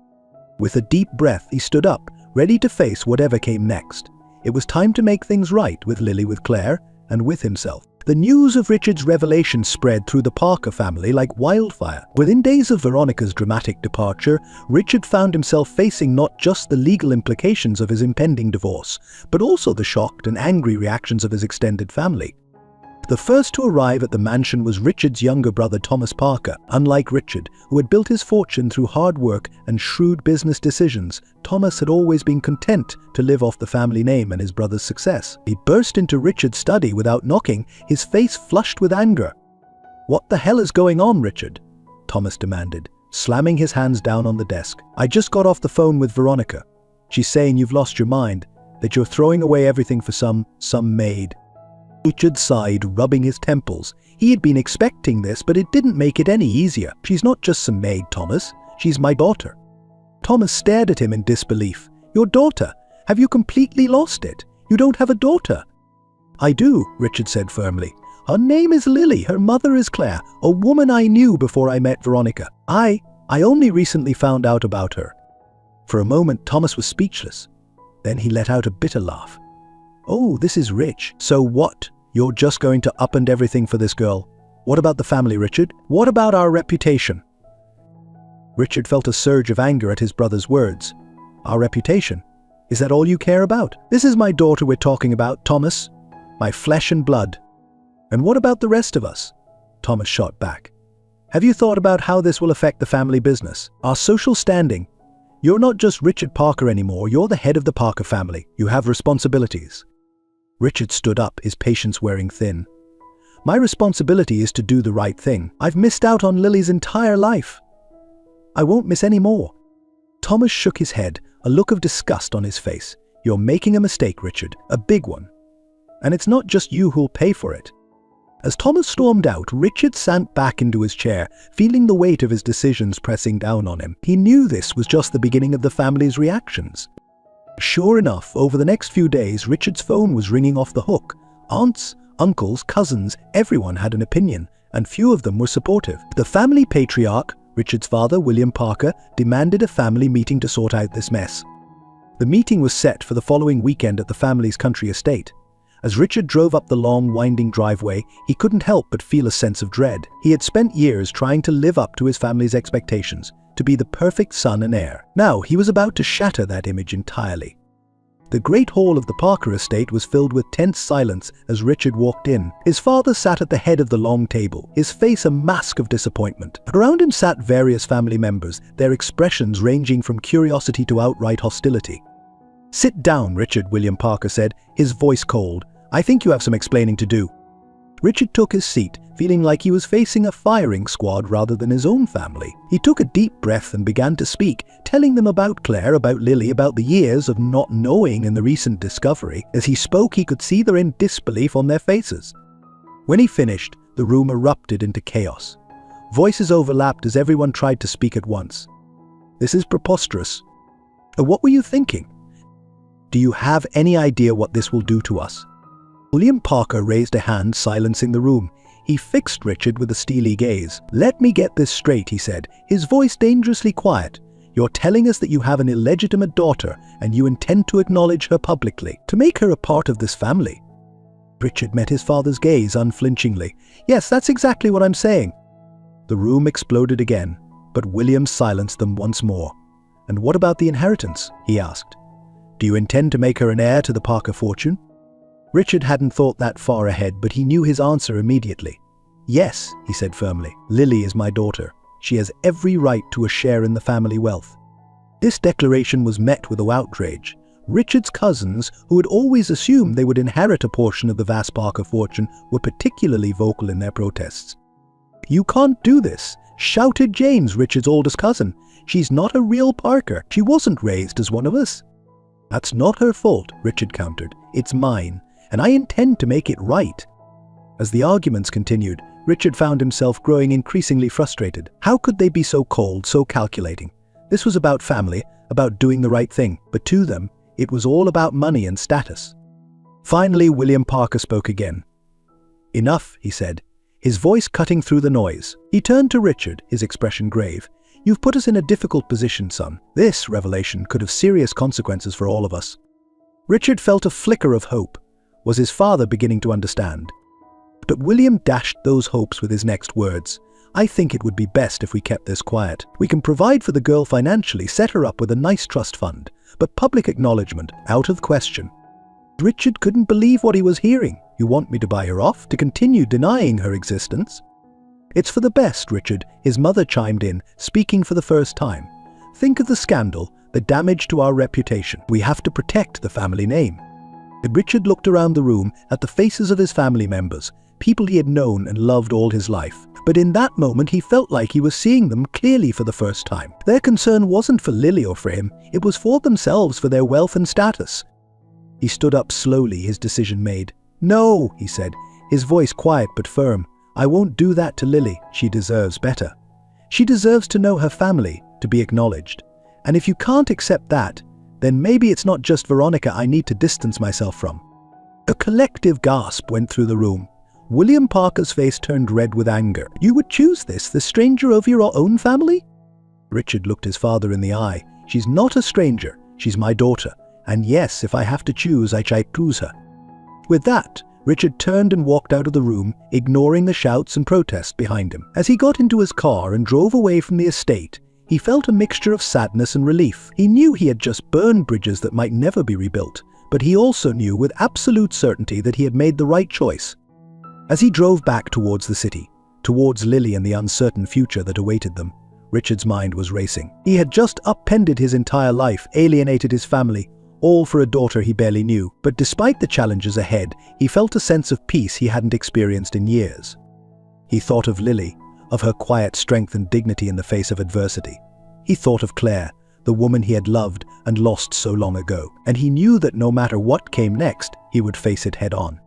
With a deep breath, he stood up, ready to face whatever came next. It was time to make things right with Lily, with Claire, and with himself. The news of Richard's revelation spread through the Parker family like wildfire. Within days of Veronica's dramatic departure, Richard found himself facing not just the legal implications of his impending divorce, but also the shocked and angry reactions of his extended family. The first to arrive at the mansion was Richard's younger brother Thomas Parker. Unlike Richard, who had built his fortune through hard work and shrewd business decisions, Thomas had always been content to live off the family name and his brother's success. He burst into Richard's study without knocking, his face flushed with anger. "What the hell is going on, Richard?" Thomas demanded, slamming his hands down on the desk. "I just got off the phone with Veronica. She's saying you've lost your mind, that you're throwing away everything for some maid." Richard sighed, rubbing his temples. He had been expecting this, but it didn't make it any easier. "She's not just some maid, Thomas. She's my daughter." Thomas stared at him in disbelief. "Your daughter? Have you completely lost it? You don't have a daughter?" "I do," Richard said firmly. "Her name is Lily. Her mother is Claire, a woman I knew before I met Veronica. I only recently found out about her." For a moment, Thomas was speechless. Then he let out a bitter laugh. "Oh, this is rich. So what? You're just going to upend everything for this girl? What about the family, Richard? What about our reputation?" Richard felt a surge of anger at his brother's words. "Our reputation? Is that all you care about? This is my daughter we're talking about, Thomas. My flesh and blood. And what about the rest of us?" Thomas shot back. "Have you thought about how this will affect the family business? Our social standing? You're not just Richard Parker anymore, you're the head of the Parker family. You have responsibilities." Richard stood up, his patience wearing thin. "My responsibility is to do the right thing. I've missed out on Lily's entire life. I won't miss any more." Thomas shook his head, a look of disgust on his face. "You're making a mistake, Richard, a big one. And it's not just you who'll pay for it." As Thomas stormed out, Richard sank back into his chair, feeling the weight of his decisions pressing down on him. He knew this was just the beginning of the family's reactions. Sure enough, over the next few days, Richard's phone was ringing off the hook. Aunts, uncles, cousins, everyone had an opinion, and few of them were supportive. The family patriarch, Richard's father, William Parker, demanded a family meeting to sort out this mess. The meeting was set for the following weekend at the family's country estate. As Richard drove up the long, winding driveway, he couldn't help but feel a sense of dread. He had spent years trying to live up to his family's expectations, to be the perfect son and heir. Now he was about to shatter that image entirely. The great hall of the Parker estate was filled with tense silence as Richard walked in. His father sat at the head of the long table, his face a mask of disappointment. Around him sat various family members, their expressions ranging from curiosity to outright hostility. "Sit down, Richard," William Parker said, his voice cold. "I think you have some explaining to do." Richard took his seat, feeling like he was facing a firing squad rather than his own family. He took a deep breath and began to speak, telling them about Claire, about Lily, about the years of not knowing and the recent discovery. As he spoke, he could see their disbelief on their faces. When he finished, the room erupted into chaos. Voices overlapped as everyone tried to speak at once. "This is preposterous. What were you thinking? Do you have any idea what this will do to us?" William Parker raised a hand, silencing the room. He fixed Richard with a steely gaze. "Let me get this straight," he said, his voice dangerously quiet. "You're telling us that you have an illegitimate daughter and you intend to acknowledge her publicly, to make her a part of this family?" Richard met his father's gaze unflinchingly. "Yes, that's exactly what I'm saying." The room exploded again, but William silenced them once more. "And what about the inheritance?" he asked. "Do you intend to make her an heir to the Parker fortune?" Richard hadn't thought that far ahead, but he knew his answer immediately. "Yes," he said firmly. "Lily is my daughter. She has every right to a share in the family wealth." This declaration was met with outrage. Richard's cousins, who had always assumed they would inherit a portion of the vast Parker fortune, were particularly vocal in their protests. "You can't do this," shouted James, Richard's oldest cousin. "She's not a real Parker. She wasn't raised as one of us." "That's not her fault," Richard countered. "It's mine. And I intend to make it right." As the arguments continued, Richard found himself growing increasingly frustrated. How could they be so cold, so calculating? This was about family, about doing the right thing, but to them, it was all about money and status. Finally, William Parker spoke again. "Enough," he said, his voice cutting through the noise. He turned to Richard, his expression grave. "You've put us in a difficult position, son. This revelation could have serious consequences for all of us." Richard felt a flicker of hope. Was his father beginning to understand? But William dashed those hopes with his next words. "I think it would be best if we kept this quiet. We can provide for the girl financially, set her up with a nice trust fund, but public acknowledgement, out of the question." Richard couldn't believe what he was hearing. "You want me to buy her off, to continue denying her existence?" "It's for the best, Richard," his mother chimed in, speaking for the first time. "Think of the scandal, the damage to our reputation. We have to protect the family name." Richard looked around the room at the faces of his family members, people he had known and loved all his life. But in that moment he felt like he was seeing them clearly for the first time. Their concern wasn't for Lily or for him, it was for themselves, for their wealth and status. He stood up slowly, his decision made. "No," he said, his voice quiet but firm. "I won't do that to Lily. She deserves better. She deserves to know her family, to be acknowledged. And if you can't accept that, then maybe it's not just Veronica I need to distance myself from." A collective gasp went through the room. William Parker's face turned red with anger. "You would choose this stranger over your own family?" Richard looked his father in the eye. "She's not a stranger. She's my daughter. And yes, if I have to choose, I choose her." With that, Richard turned and walked out of the room, ignoring the shouts and protests behind him. As he got into his car and drove away from the estate, he felt a mixture of sadness and relief. He knew he had just burned bridges that might never be rebuilt, but he also knew with absolute certainty that he had made the right choice. As he drove back towards the city, towards Lily and the uncertain future that awaited them, Richard's mind was racing. He had just upended his entire life, alienated his family, all for a daughter he barely knew. But despite the challenges ahead, he felt a sense of peace he hadn't experienced in years. He thought of Lily, of her quiet strength and dignity in the face of adversity. He thought of Claire, the woman he had loved and lost so long ago, and he knew that no matter what came next, he would face it head on.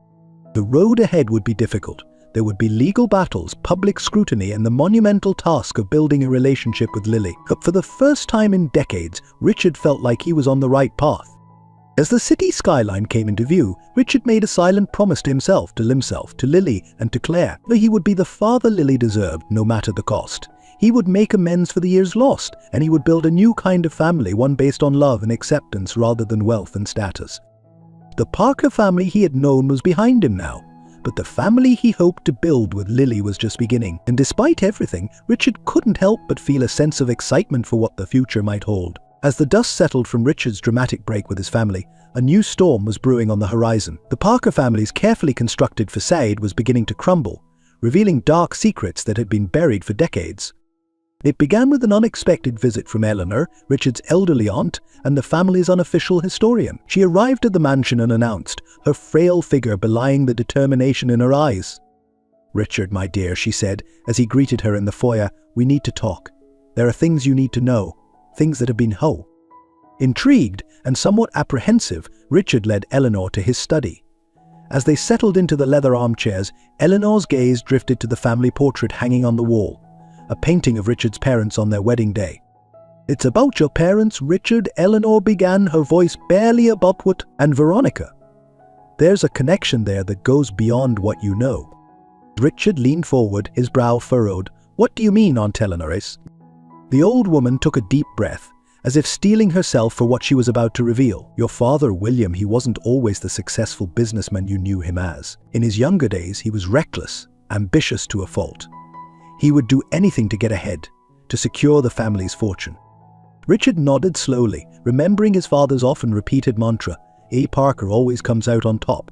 The road ahead would be difficult. There would be legal battles, public scrutiny, and the monumental task of building a relationship with Lily. But for the first time in decades, Richard felt like he was on the right path. As the city skyline came into view, Richard made a silent promise to himself, to Lily, and to Claire, that he would be the father Lily deserved, no matter the cost. He would make amends for the years lost, and he would build a new kind of family, one based on love and acceptance rather than wealth and status. The Parker family he had known was behind him now, but the family he hoped to build with Lily was just beginning. And despite everything, Richard couldn't help but feel a sense of excitement for what the future might hold. As the dust settled from Richard's dramatic break with his family, a new storm was brewing on the horizon. The Parker family's carefully constructed facade was beginning to crumble, revealing dark secrets that had been buried for decades. It began with an unexpected visit from Eleanor, Richard's elderly aunt, and the family's unofficial historian. She arrived at the mansion and announced, her frail figure belying the determination in her eyes. "Richard, my dear," she said, as he greeted her in the foyer, "we need to talk. There are things you need to know. Things that have been Intrigued and somewhat apprehensive, Richard led Eleanor to his study. As they settled into the leather armchairs, Eleanor's gaze drifted to the family portrait hanging on the wall, a painting of Richard's parents on their wedding day. "It's about your parents, Richard," Eleanor began, her voice barely above "and Veronica. There's a connection there that goes beyond what you know." Richard leaned forward, his brow furrowed. "What do you mean, Aunt Eleanor?" The old woman took a deep breath, as if steeling herself for what she was about to reveal. "Your father, William, he wasn't always the successful businessman you knew him as. In his younger days, he was reckless, ambitious to a fault. He would do anything to get ahead, to secure the family's fortune." Richard nodded slowly, remembering his father's often repeated mantra, "A. Parker always comes out on top."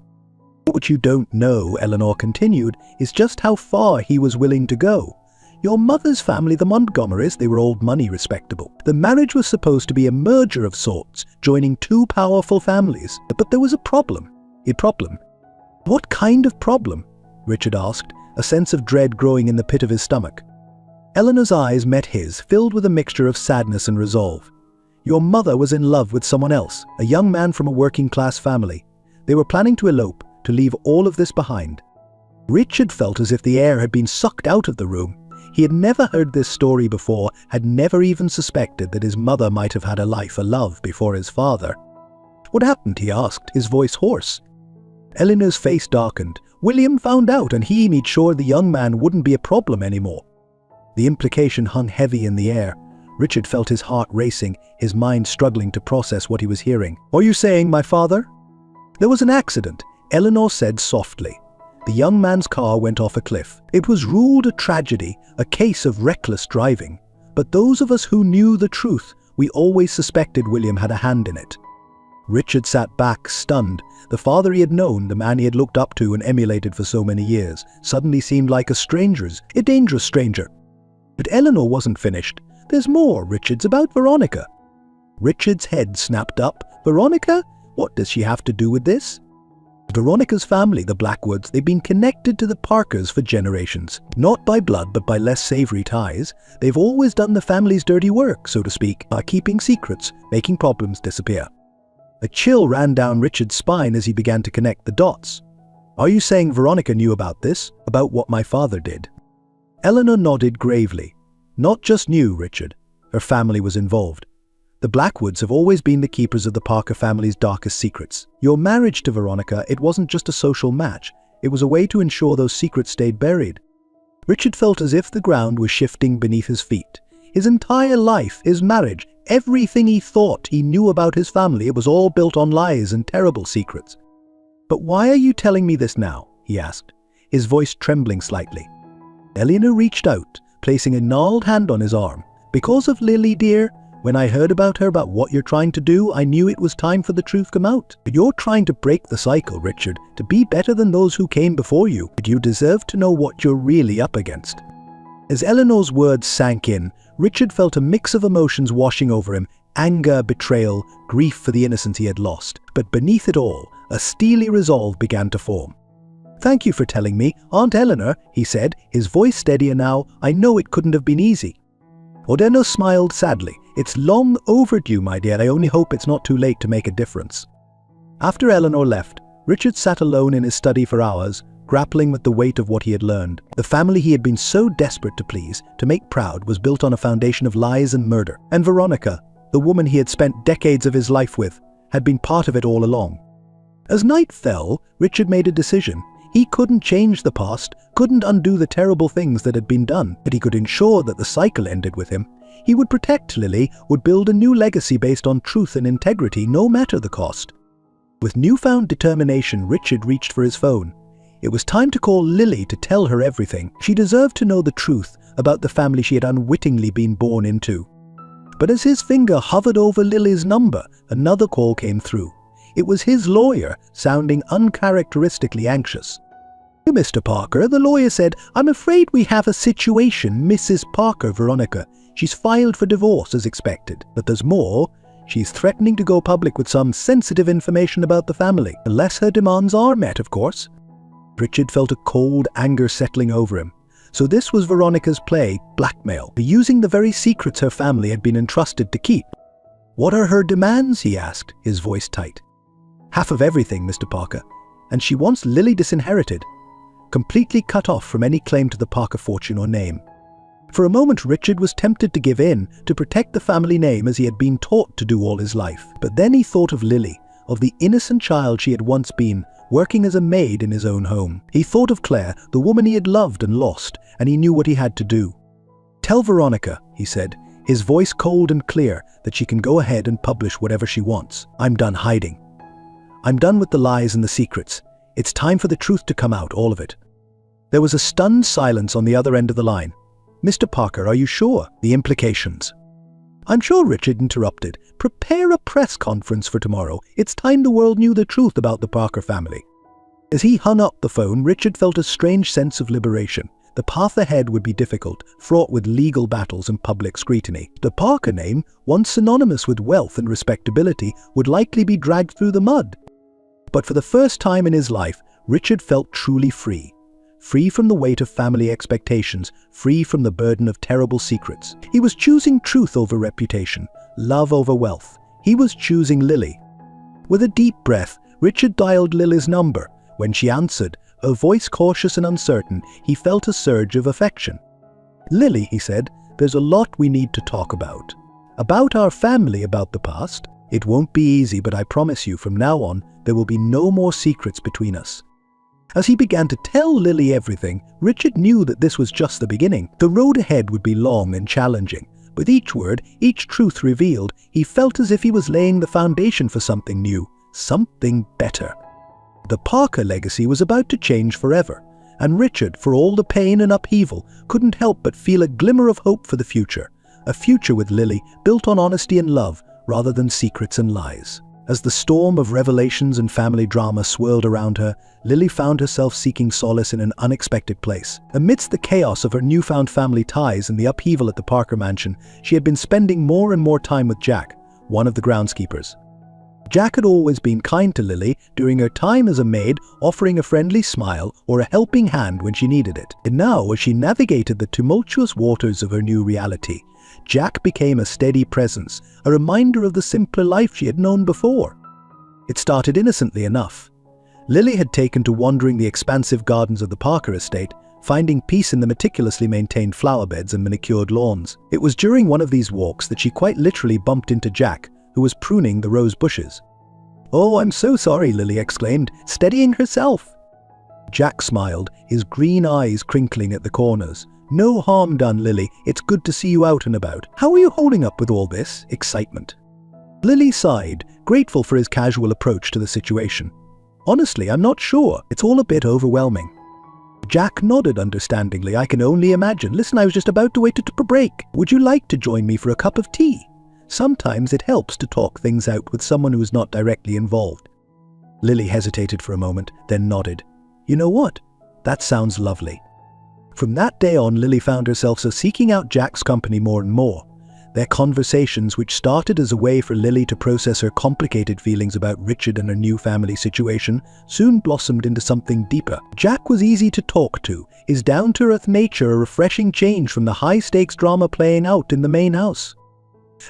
"What you don't know," Eleanor continued, "is just how far he was willing to go. Your mother's family, the Montgomerys, they were old money respectable. The marriage was supposed to be a merger of sorts, joining two powerful families. But there was a problem. A problem. What kind of problem? Richard asked, a sense of dread growing in the pit of his stomach. Eleanor's eyes met his, filled with a mixture of sadness and resolve. Your mother was in love with someone else, a young man from a working-class family. They were planning to elope, to leave all of this behind. Richard felt as if the air had been sucked out of the room. He had never heard this story before, had never even suspected that his mother might have had a life of love before his father. "What happened?" he asked, his voice hoarse. Eleanor's face darkened. "William found out, and he made sure the young man wouldn't be a problem anymore." The implication hung heavy in the air. Richard felt his heart racing, his mind struggling to process what he was hearing. "Are you saying my father?" "There was an accident," Eleanor said softly. The young man's car went off a cliff. It was ruled a tragedy, a case of reckless driving. But those of us who knew the truth, we always suspected William had a hand in it. Richard sat back, stunned. The father he had known, the man he had looked up to and emulated for so many years, suddenly seemed like a dangerous stranger. But Eleanor wasn't finished. "There's more, Richard's about Veronica." Richard's head snapped up. "Veronica? What does she have to do with this?" Veronica's family, the Blackwoods, they've been connected to the Parkers for generations. Not by blood, but by less savory ties. They've always done the family's dirty work, so to speak, by keeping secrets, making problems disappear. A chill ran down Richard's spine as he began to connect the dots. "Are you saying Veronica knew about this? About what my father did?" Eleanor nodded gravely. "Not just knew, Richard. Her family was involved. The Blackwoods have always been the keepers of the Parker family's darkest secrets. Your marriage to Veronica, it wasn't just a social match. It was a way to ensure those secrets stayed buried." Richard felt as if the ground was shifting beneath his feet. His entire life, his marriage, everything he thought he knew about his family, it was all built on lies and terrible secrets. "But why are you telling me this now?" he asked, his voice trembling slightly. Eleanor reached out, placing a gnarled hand on his arm. "Because of Lily, dear. When I heard about her, about what you're trying to do, I knew it was time for the truth to come out. But you're trying to break the cycle, Richard, to be better than those who came before you. But you deserve to know what you're really up against." As Eleanor's words sank in, Richard felt a mix of emotions washing over him: anger, betrayal, grief for the innocence he had lost. But beneath it all, a steely resolve began to form. "Thank you for telling me, Aunt Eleanor," he said, his voice steadier now. "I know it couldn't have been easy." Odeno smiled sadly. "It's long overdue, my dear. I only hope it's not too late to make a difference." After Eleanor left, Richard sat alone in his study for hours, grappling with the weight of what he had learned. The family he had been so desperate to please, to make proud, was built on a foundation of lies and murder. And Veronica, the woman he had spent decades of his life with, had been part of it all along. As night fell, Richard made a decision. He couldn't change the past, couldn't undo the terrible things that had been done, but he could ensure that the cycle ended with him. He would protect Lily, would build a new legacy based on truth and integrity, no matter the cost. With newfound determination, Richard reached for his phone. It was time to call Lily to tell her everything. She deserved to know the truth about the family she had unwittingly been born into. But as his finger hovered over Lily's number, another call came through. It was his lawyer, sounding uncharacteristically anxious. "Mr. Parker," the lawyer said, "I'm afraid we have a situation, Mrs. Parker, Veronica. She's filed for divorce as expected. But there's more. She's threatening to go public with some sensitive information about the family, unless her demands are met, of course." Richard felt a cold anger settling over him. So this was Veronica's play, blackmail, using the very secrets her family had been entrusted to keep. "What are her demands?" he asked, his voice tight. "Half of everything, Mr. Parker. And she wants Lily disinherited, completely cut off from any claim to the Parker fortune or name." For a moment, Richard was tempted to give in, to protect the family name as he had been taught to do all his life. But then he thought of Lily, of the innocent child she had once been, working as a maid in his own home. He thought of Claire, the woman he had loved and lost, and he knew what he had to do. "Tell Veronica," he said, his voice cold and clear, "that she can go ahead and publish whatever she wants. I'm done hiding. I'm done with the lies and the secrets. It's time for the truth to come out, all of it." There was a stunned silence on the other end of the line. "Mr. Parker, are you sure? The implications." "I'm sure," Richard interrupted. "Prepare a press conference for tomorrow. It's time the world knew the truth about the Parker family." As he hung up the phone, Richard felt a strange sense of liberation. The path ahead would be difficult, fraught with legal battles and public scrutiny. The Parker name, once synonymous with wealth and respectability, would likely be dragged through the mud. But for the first time in his life, Richard felt truly free. Free from the weight of family expectations, free from the burden of terrible secrets. He was choosing truth over reputation, love over wealth. He was choosing Lily. With a deep breath, Richard dialed Lily's number. When she answered, her voice cautious and uncertain, he felt a surge of affection. "Lily," he said, "there's a lot we need to talk about. About our family, about the past. It won't be easy, but I promise you, from now on, there will be no more secrets between us." As he began to tell Lily everything, Richard knew that this was just the beginning. The road ahead would be long and challenging, With each word, each truth revealed, he felt as if he was laying the foundation for something new, something better. The Parker legacy was about to change forever, and Richard, for all the pain and upheaval, couldn't help but feel a glimmer of hope for the future. A future with Lily, built on honesty and love, rather than secrets and lies. As the storm of revelations and family drama swirled around her, Lily found herself seeking solace in an unexpected place. Amidst the chaos of her newfound family ties and the upheaval at the Parker mansion, she had been spending more and more time with Jack, one of the groundskeepers. Jack had always been kind to Lily during her time as a maid, offering a friendly smile or a helping hand when she needed it. And now, as she navigated the tumultuous waters of her new reality, Jack became a steady presence, a reminder of the simpler life she had known before. It started innocently enough. Lily had taken to wandering the expansive gardens of the Parker estate, finding peace in the meticulously maintained flower beds and manicured lawns. It was during one of these walks that she quite literally bumped into Jack, who was pruning the rose bushes. "Oh, I'm so sorry," Lily exclaimed, steadying herself. Jack smiled, his green eyes crinkling at the corners. "No harm done, Lily. It's good to see you out and about. How are you holding up with all this excitement?" Lily sighed, grateful for his casual approach to the situation. "Honestly, I'm not sure. It's all a bit overwhelming." Jack nodded understandingly. "I can only imagine. Listen, I was just about to wait to break. Would you like to join me for a cup of tea? Sometimes it helps to talk things out with someone who is not directly involved." Lily hesitated for a moment, then nodded. "You know what? That sounds lovely." From that day on, Lily found herself seeking out Jack's company more and more. Their conversations, which started as a way for Lily to process her complicated feelings about Richard and her new family situation, soon blossomed into something deeper. Jack was easy to talk to, his down-to-earth nature a refreshing change from the high-stakes drama playing out in the main house.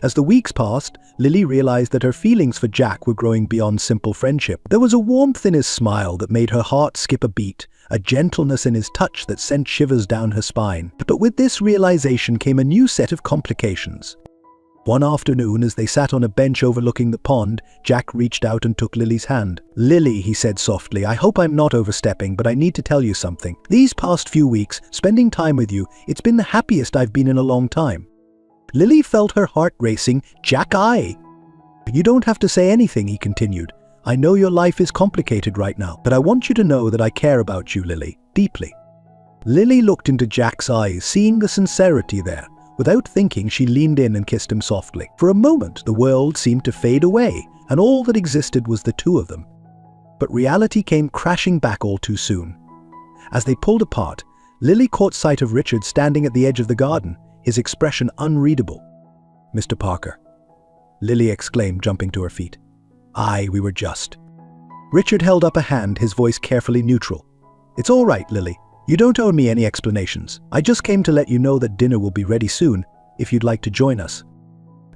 As the weeks passed, Lily realized that her feelings for Jack were growing beyond simple friendship. There was a warmth in his smile that made her heart skip a beat, a gentleness in his touch that sent shivers down her spine. But with this realization came a new set of complications. One afternoon, as they sat on a bench overlooking the pond, Jack reached out and took Lily's hand. "Lily," he said softly, "I hope I'm not overstepping, but I need to tell you something. These past few weeks, spending time with you, it's been the happiest I've been in a long time." Lily felt her heart racing. "Jack, You don't have to say anything," he continued. "I know your life is complicated right now, but I want you to know that I care about you, Lily, deeply." Lily looked into Jack's eyes, seeing the sincerity there. Without thinking, she leaned in and kissed him softly. For a moment, the world seemed to fade away, and all that existed was the two of them. But reality came crashing back all too soon. As they pulled apart, Lily caught sight of Richard standing at the edge of the garden, his expression unreadable. "Mr. Parker," Lily exclaimed, jumping to her feet. We were just." Richard held up a hand, his voice carefully neutral. "It's all right, Lily. You don't owe me any explanations. I just came to let you know that dinner will be ready soon, if you'd like to join us."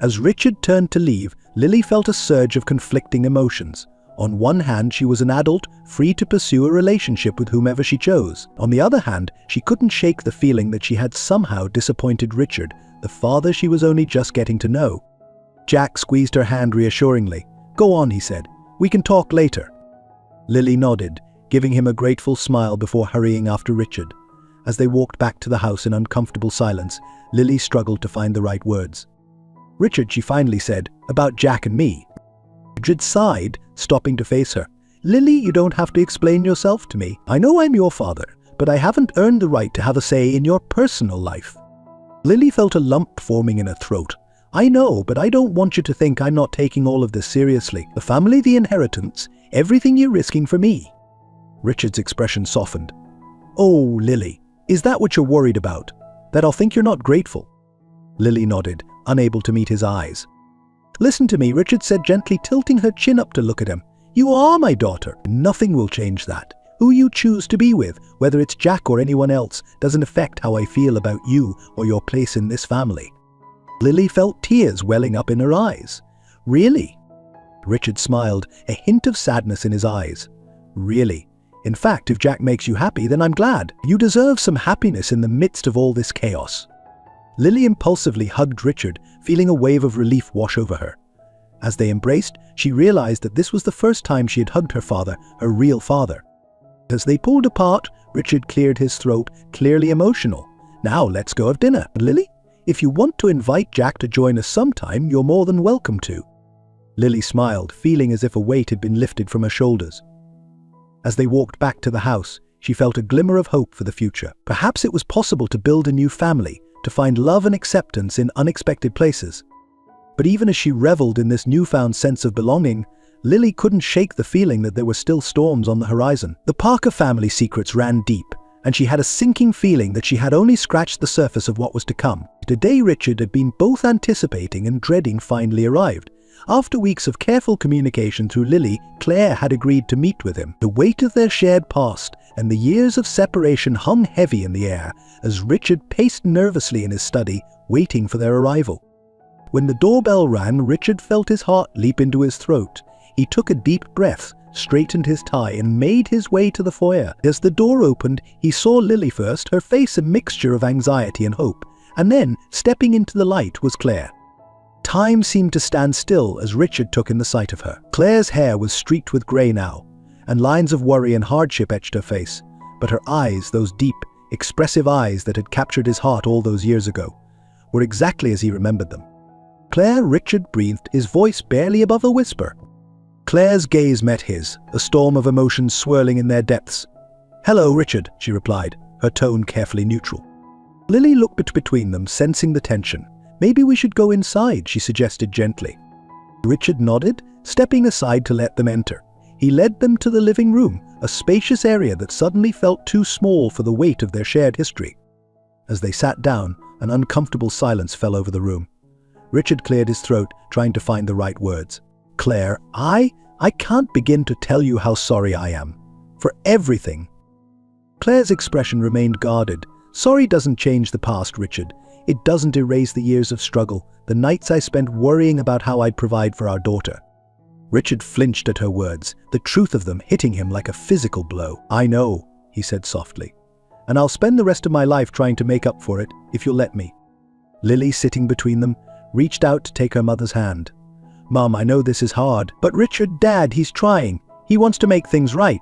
As Richard turned to leave, Lily felt a surge of conflicting emotions. On one hand, she was an adult, free to pursue a relationship with whomever she chose. On the other hand, she couldn't shake the feeling that she had somehow disappointed Richard, the father she was only just getting to know. Jack squeezed her hand reassuringly. "Go on," he said. "We can talk later." Lily nodded, giving him a grateful smile before hurrying after Richard. As they walked back to the house in uncomfortable silence, Lily struggled to find the right words. "Richard," she finally said, "about Jack and me." Richard sighed, stopping to face her. "Lily, you don't have to explain yourself to me. I know I'm your father, but I haven't earned the right to have a say in your personal life." Lily felt a lump forming in her throat. "I know, but I don't want you to think I'm not taking all of this seriously. The family, the inheritance, everything you're risking for me." Richard's expression softened. "Oh, Lily, is that what you're worried about? That I'll think you're not grateful?" Lily nodded, unable to meet his eyes. "Listen to me," Richard said gently, tilting her chin up to look at him. "You are my daughter. Nothing will change that. Who you choose to be with, whether it's Jack or anyone else, doesn't affect how I feel about you or your place in this family." Lily felt tears welling up in her eyes. "Really?" Richard smiled, a hint of sadness in his eyes. "Really? In fact, if Jack makes you happy, then I'm glad. You deserve some happiness in the midst of all this chaos." Lily impulsively hugged Richard, feeling a wave of relief wash over her. As they embraced, she realized that this was the first time she had hugged her father, her real father. As they pulled apart, Richard cleared his throat, clearly emotional. "Now let's go have dinner, Lily. If you want to invite Jack to join us sometime, you're more than welcome to." Lily smiled, feeling as if a weight had been lifted from her shoulders. As they walked back to the house, she felt a glimmer of hope for the future. Perhaps it was possible to build a new family, to find love and acceptance in unexpected places. But even as she reveled in this newfound sense of belonging, Lily couldn't shake the feeling that there were still storms on the horizon. The Parker family secrets ran deep, and she had a sinking feeling that she had only scratched the surface of what was to come. The day Richard had been both anticipating and dreading finally arrived. After weeks of careful communication through Lily, Claire had agreed to meet with him. The weight of their shared past and the years of separation hung heavy in the air as Richard paced nervously in his study, waiting for their arrival. When the doorbell rang, Richard felt his heart leap into his throat. He took a deep breath, straightened his tie, and made his way to the foyer. As the door opened, he saw Lily first, her face a mixture of anxiety and hope, and then, stepping into the light, was Claire. Time seemed to stand still as Richard took in the sight of her. Claire's hair was streaked with grey now, and lines of worry and hardship etched her face. But her eyes, those deep, expressive eyes that had captured his heart all those years ago, were exactly as he remembered them. "Claire," Richard breathed, his voice barely above a whisper. Claire's gaze met his, a storm of emotions swirling in their depths. "Hello, Richard," she replied, her tone carefully neutral. Lily looked between them, sensing the tension. "Maybe we should go inside," she suggested gently. Richard nodded, stepping aside to let them enter. He led them to the living room, a spacious area that suddenly felt too small for the weight of their shared history. As they sat down, an uncomfortable silence fell over the room. Richard cleared his throat, trying to find the right words. "Claire, I can't begin to tell you how sorry I am. For everything." Claire's expression remained guarded. "Sorry doesn't change the past, Richard. It doesn't erase the years of struggle, the nights I spent worrying about how I'd provide for our daughter." Richard flinched at her words, the truth of them hitting him like a physical blow. "I know," he said softly, "and I'll spend the rest of my life trying to make up for it, if you'll let me." Lily, sitting between them, reached out to take her mother's hand. "Mom, I know this is hard, but Richard, Dad, he's trying. He wants to make things right."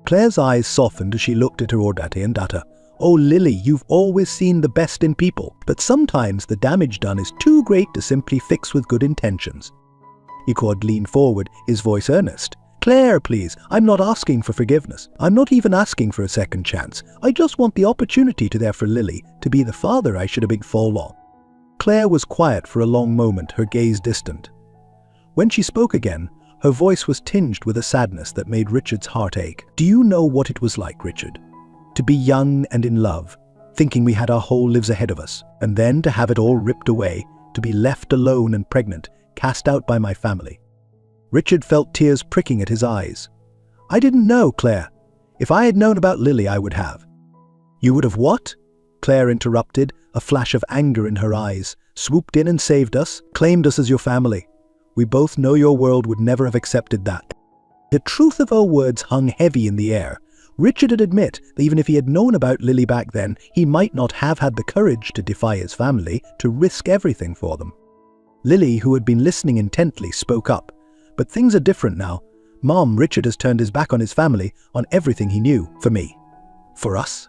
Claire's eyes softened as she looked at her Ordate and Data. "Oh, Lily, you've always seen the best in people, but sometimes the damage done is too great to simply fix with good intentions." Eccord leaned forward, his voice earnest. "Claire, please, I'm not asking for forgiveness. I'm not even asking for a second chance. I just want the opportunity to there for Lily, to be the father I should have been for long." Claire was quiet for a long moment, her gaze distant. When she spoke again, her voice was tinged with a sadness that made Richard's heart ache. "Do you know what it was like, Richard? To be young and in love, thinking we had our whole lives ahead of us, and then to have it all ripped away, to be left alone and pregnant, cast out by my family." Richard felt tears pricking at his eyes. "I didn't know, Claire. If I had known about Lily, I would have." "You would have what?" Claire interrupted, a flash of anger in her eyes. "Swooped in and saved us, claimed us as your family. We both know your world would never have accepted that." The truth of her words hung heavy in the air. Richard would admit that even if he had known about Lily back then, he might not have had the courage to defy his family, to risk everything for them. Lily, who had been listening intently, spoke up. "But things are different now. Mom, Richard has turned his back on his family, on everything he knew, for me. For us."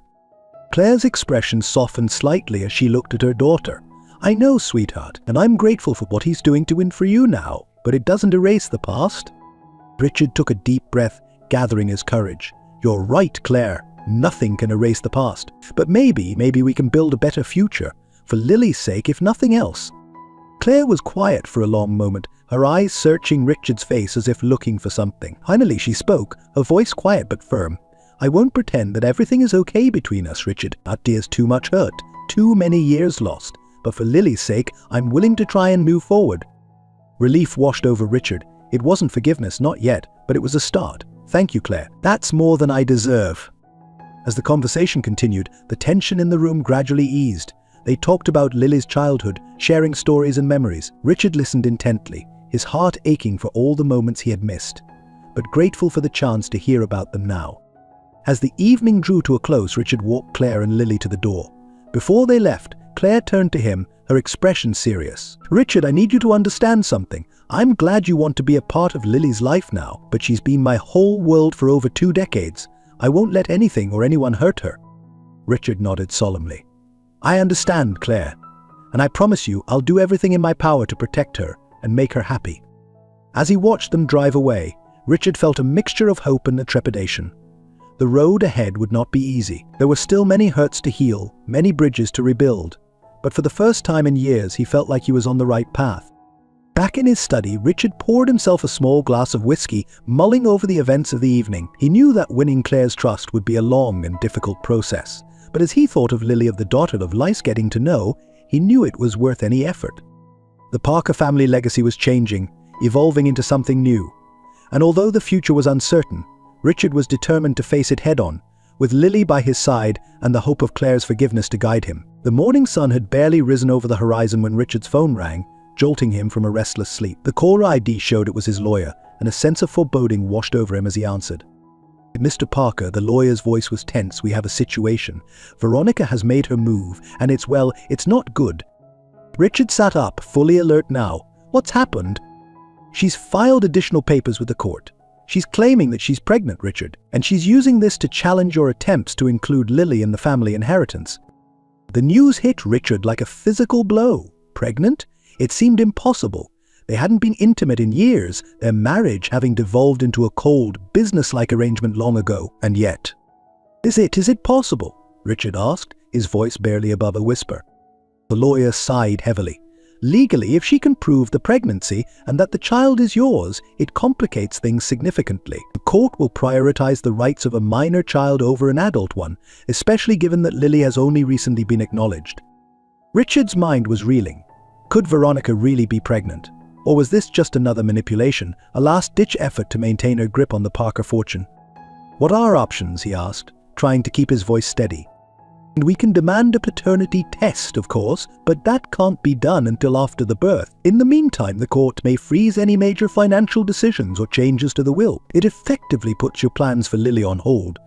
Claire's expression softened slightly as she looked at her daughter. "I know, sweetheart, and I'm grateful for what he's doing to win for you now, but it doesn't erase the past." Richard took a deep breath, gathering his courage. "You're right, Claire. Nothing can erase the past. But maybe we can build a better future, for Lily's sake, if nothing else." Claire was quiet for a long moment, her eyes searching Richard's face as if looking for something. Finally she spoke, her voice quiet but firm. "I won't pretend that everything is okay between us, Richard. That dear's too much hurt, too many years lost. But for Lily's sake, I'm willing to try and move forward." Relief washed over Richard. It wasn't forgiveness, not yet, but it was a start. "Thank you, Claire. That's more than I deserve." As the conversation continued, the tension in the room gradually eased. They talked about Lily's childhood, sharing stories and memories. Richard listened intently, his heart aching for all the moments he had missed, but grateful for the chance to hear about them now. As the evening drew to a close, Richard walked Claire and Lily to the door. Before they left, Claire turned to him, her expression serious. "Richard, I need you to understand something. I'm glad you want to be a part of Lily's life now, but she's been my whole world for over 2 decades. I won't let anything or anyone hurt her." Richard nodded solemnly. "I understand, Claire. and I promise you I'll do everything in my power to protect her and make her happy." As he watched them drive away, Richard felt a mixture of hope and trepidation. The road ahead would not be easy. There were still many hurts to heal, many bridges to rebuild. But for the first time in years, he felt like he was on the right path. Back in his study, Richard poured himself a small glass of whiskey, mulling over the events of the evening. He knew that winning Claire's trust would be a long and difficult process. But as he thought of Lily, of the daughter of lice getting to know, he knew it was worth any effort. The Parker family legacy was changing, evolving into something new. And although the future was uncertain, Richard was determined to face it head-on, with Lily by his side and the hope of Claire's forgiveness to guide him. The morning sun had barely risen over the horizon when Richard's phone rang, jolting him from a restless sleep. The caller ID showed it was his lawyer, and a sense of foreboding washed over him as he answered. "Mr. Parker," the lawyer's voice was tense, "we have a situation. Veronica has made her move, and it's not good." Richard sat up, fully alert now. "What's happened?" "She's filed additional papers with the court. She's claiming that she's pregnant, Richard, and she's using this to challenge your attempts to include Lily in the family inheritance." The news hit Richard like a physical blow. Pregnant? It seemed impossible. They hadn't been intimate in years, their marriage having devolved into a cold, business-like arrangement long ago. And yet, Is it possible?" Richard asked, his voice barely above a whisper. The lawyer sighed heavily. "Legally, if she can prove the pregnancy and that the child is yours, it complicates things significantly. The court will prioritize the rights of a minor child over an adult one, especially given that Lily has only recently been acknowledged." Richard's mind was reeling. Could Veronica really be pregnant? Or was this just another manipulation, a last-ditch effort to maintain her grip on the Parker fortune? "What are options?" he asked, trying to keep his voice steady. "And we can demand a paternity test, of course, but that can't be done until after the birth. In the meantime, the court may freeze any major financial decisions or changes to the will. It effectively puts your plans for Lily on hold."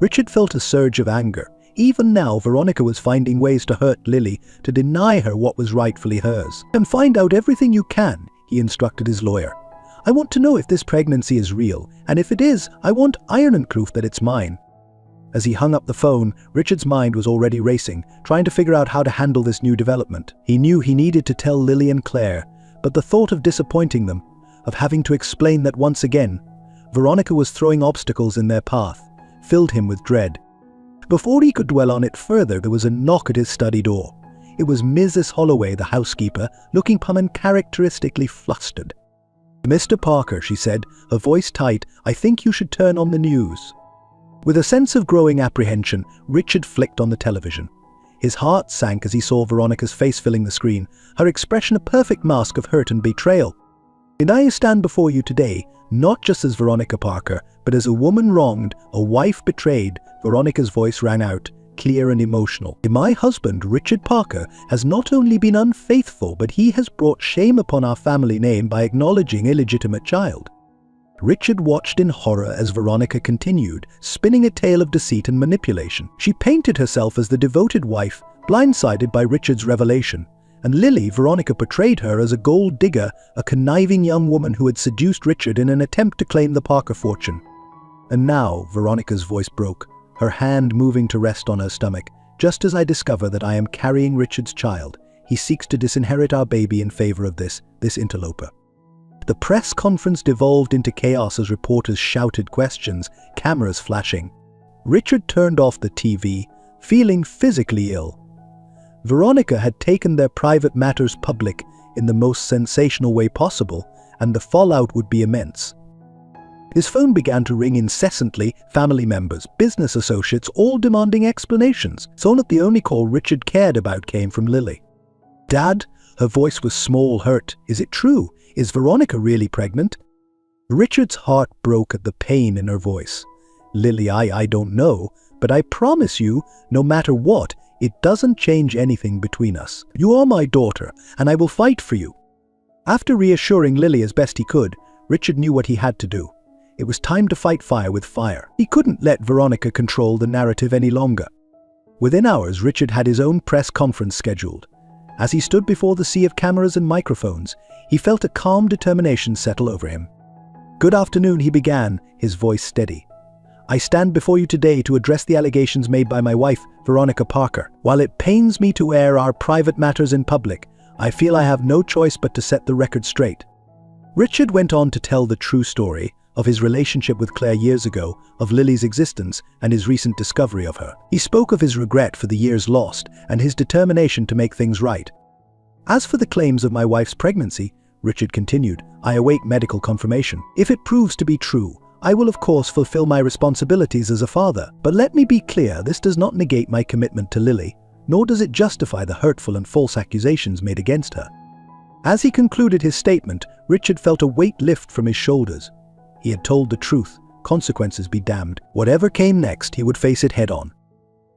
Richard felt a surge of anger. Even now, Veronica was finding ways to hurt Lily, to deny her what was rightfully hers. "And find out everything you can," he instructed his lawyer. "I want to know if this pregnancy is real, and if it is, I want iron proof that it's mine." As he hung up the phone, Richard's mind was already racing, trying to figure out how to handle this new development. He knew he needed to tell Lily and Claire, but the thought of disappointing them, of having to explain that once again, Veronica was throwing obstacles in their path, filled him with dread. Before he could dwell on it further, there was a knock at his study door. It was Mrs. Holloway, the housekeeper, looking uncharacteristically flustered. "Mr. Parker," she said, her voice tight, "I think you should turn on the news." With a sense of growing apprehension, Richard flicked on the television. His heart sank as he saw Veronica's face filling the screen, her expression a perfect mask of hurt and betrayal. "And I stand before you today, not just as Veronica Parker, but as a woman wronged, a wife betrayed," Veronica's voice rang out, clear and emotional. "My husband, Richard Parker, has not only been unfaithful, but he has brought shame upon our family name by acknowledging illegitimate child." Richard watched in horror as Veronica continued, spinning a tale of deceit and manipulation. She painted herself as the devoted wife, blindsided by Richard's revelation. And Lily, Veronica portrayed her as a gold digger, a conniving young woman who had seduced Richard in an attempt to claim the Parker fortune. "And now," Veronica's voice broke, her hand moving to rest on her stomach, "just as I discover that I am carrying Richard's child, he seeks to disinherit our baby in favor of this interloper." The press conference devolved into chaos as reporters shouted questions, cameras flashing. Richard turned off the TV, feeling physically ill. Veronica had taken their private matters public in the most sensational way possible, and the fallout would be immense. His phone began to ring incessantly, family members, business associates, all demanding explanations. So not the only call Richard cared about came from Lily. "Dad?" Her voice was small, hurt. "Is it true? Is Veronica really pregnant?" Richard's heart broke at the pain in her voice. "Lily, I don't know, but I promise you, no matter what, it doesn't change anything between us. You are my daughter, and I will fight for you." After reassuring Lily as best he could, Richard knew what he had to do. It was time to fight fire with fire. He couldn't let Veronica control the narrative any longer. Within hours, Richard had his own press conference scheduled. As he stood before the sea of cameras and microphones, he felt a calm determination settle over him. "Good afternoon," he began, his voice steady. I stand before you today to address the allegations made by my wife, Veronica Parker. While it pains me to air our private matters in public, I feel I have no choice but to set the record straight. Richard went on to tell the true story of his relationship with Claire years ago, of Lily's existence and his recent discovery of her. He spoke of his regret for the years lost and his determination to make things right. As for the claims of my wife's pregnancy, Richard continued, I await medical confirmation. If it proves to be true, I will of course fulfill my responsibilities as a father. But let me be clear, this does not negate my commitment to Lily, nor does it justify the hurtful and false accusations made against her. As he concluded his statement, Richard felt a weight lift from his shoulders. He had told the truth, consequences be damned. Whatever came next, he would face it head-on.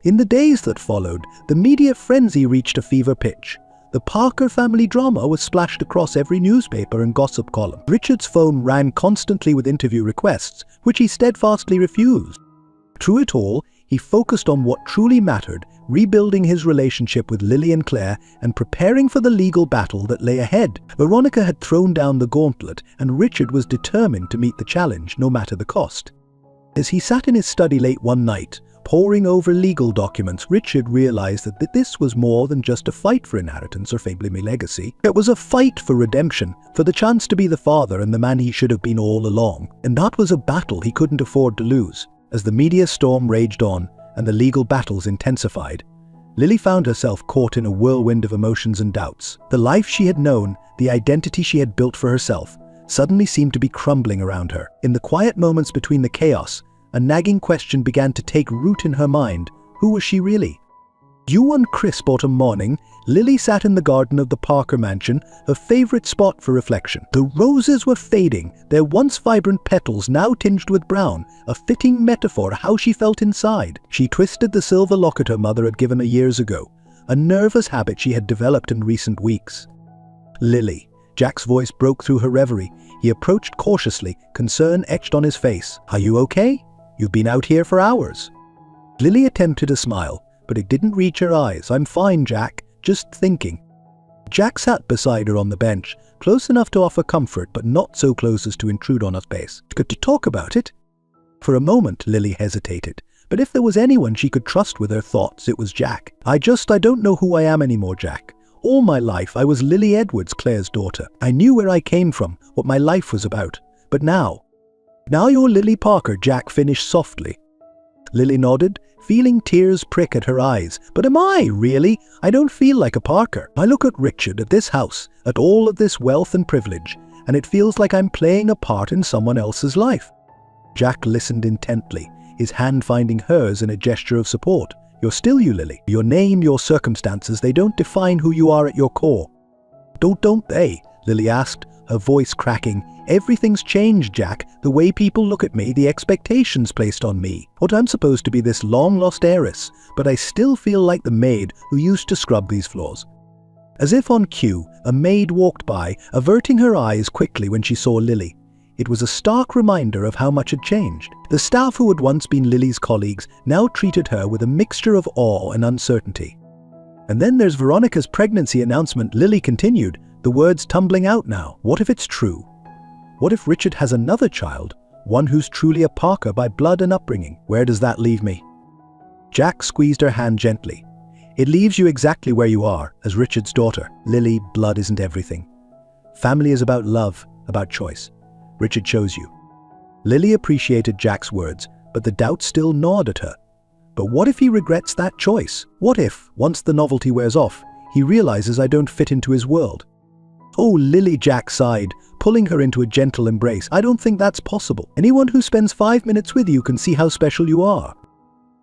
In the days that followed, the media frenzy reached a fever pitch. The Parker family drama was splashed across every newspaper and gossip column. Richard's phone rang constantly with interview requests, which he steadfastly refused. Through it all, he focused on what truly mattered, rebuilding his relationship with Lily and Claire and preparing for the legal battle that lay ahead. Veronica had thrown down the gauntlet, and Richard was determined to meet the challenge, no matter the cost. As he sat in his study late one night, poring over legal documents, Richard realized that this was more than just a fight for inheritance or family legacy. It was a fight for redemption, for the chance to be the father and the man he should have been all along. And that was a battle he couldn't afford to lose. As the media storm raged on and the legal battles intensified, Lily found herself caught in a whirlwind of emotions and doubts. The life she had known, the identity she had built for herself, suddenly seemed to be crumbling around her. In the quiet moments between the chaos, a nagging question began to take root in her mind. Who was she really? One crisp autumn morning, Lily sat in the garden of the Parker mansion, her favorite spot for reflection. The roses were fading, their once vibrant petals now tinged with brown, a fitting metaphor how she felt inside. She twisted the silver locket her mother had given her years ago, a nervous habit she had developed in recent weeks. Lily. Jack's voice broke through her reverie. He approached cautiously, concern etched on his face. Are you okay? You've been out here for hours. Lily attempted a smile, but it didn't reach her eyes. I'm fine, Jack. Just thinking. Jack sat beside her on the bench, close enough to offer comfort, but not so close as to intrude on her space. Good to talk about it. For a moment, Lily hesitated, but if there was anyone she could trust with her thoughts, it was Jack. I don't know who I am anymore, Jack. All my life, I was Lily Edwards, Claire's daughter. I knew where I came from, what my life was about. But now you're Lily Parker, Jack finished softly. Lily nodded, feeling tears prick at her eyes. But am I, really? I don't feel like a Parker. I look at Richard, at this house, at all of this wealth and privilege, and it feels like I'm playing a part in someone else's life. Jack listened intently, his hand finding hers in a gesture of support. You're still you, Lily. Your name, your circumstances, they don't define who you are at your core. Don't they? Lily asked, her voice cracking. Everything's changed, Jack. The way people look at me, the expectations placed on me. What I'm supposed to be this long-lost heiress, but I still feel like the maid who used to scrub these floors. As if on cue, a maid walked by, averting her eyes quickly when she saw Lily. It was a stark reminder of how much had changed. The staff who had once been Lily's colleagues now treated her with a mixture of awe and uncertainty. And then there's Veronica's pregnancy announcement, Lily continued, the words tumbling out now. What if it's true? What if Richard has another child, one who's truly a Parker by blood and upbringing? Where does that leave me? Jack squeezed her hand gently. It leaves you exactly where you are, as Richard's daughter. Lily, blood isn't everything. Family is about love, about choice. Richard chose you. Lily appreciated Jack's words, but the doubt still gnawed at her. But what if he regrets that choice? What if, once the novelty wears off, he realizes I don't fit into his world? Oh, Lily, Jack sighed, pulling her into a gentle embrace. I don't think that's possible. Anyone who spends 5 minutes with you can see how special you are.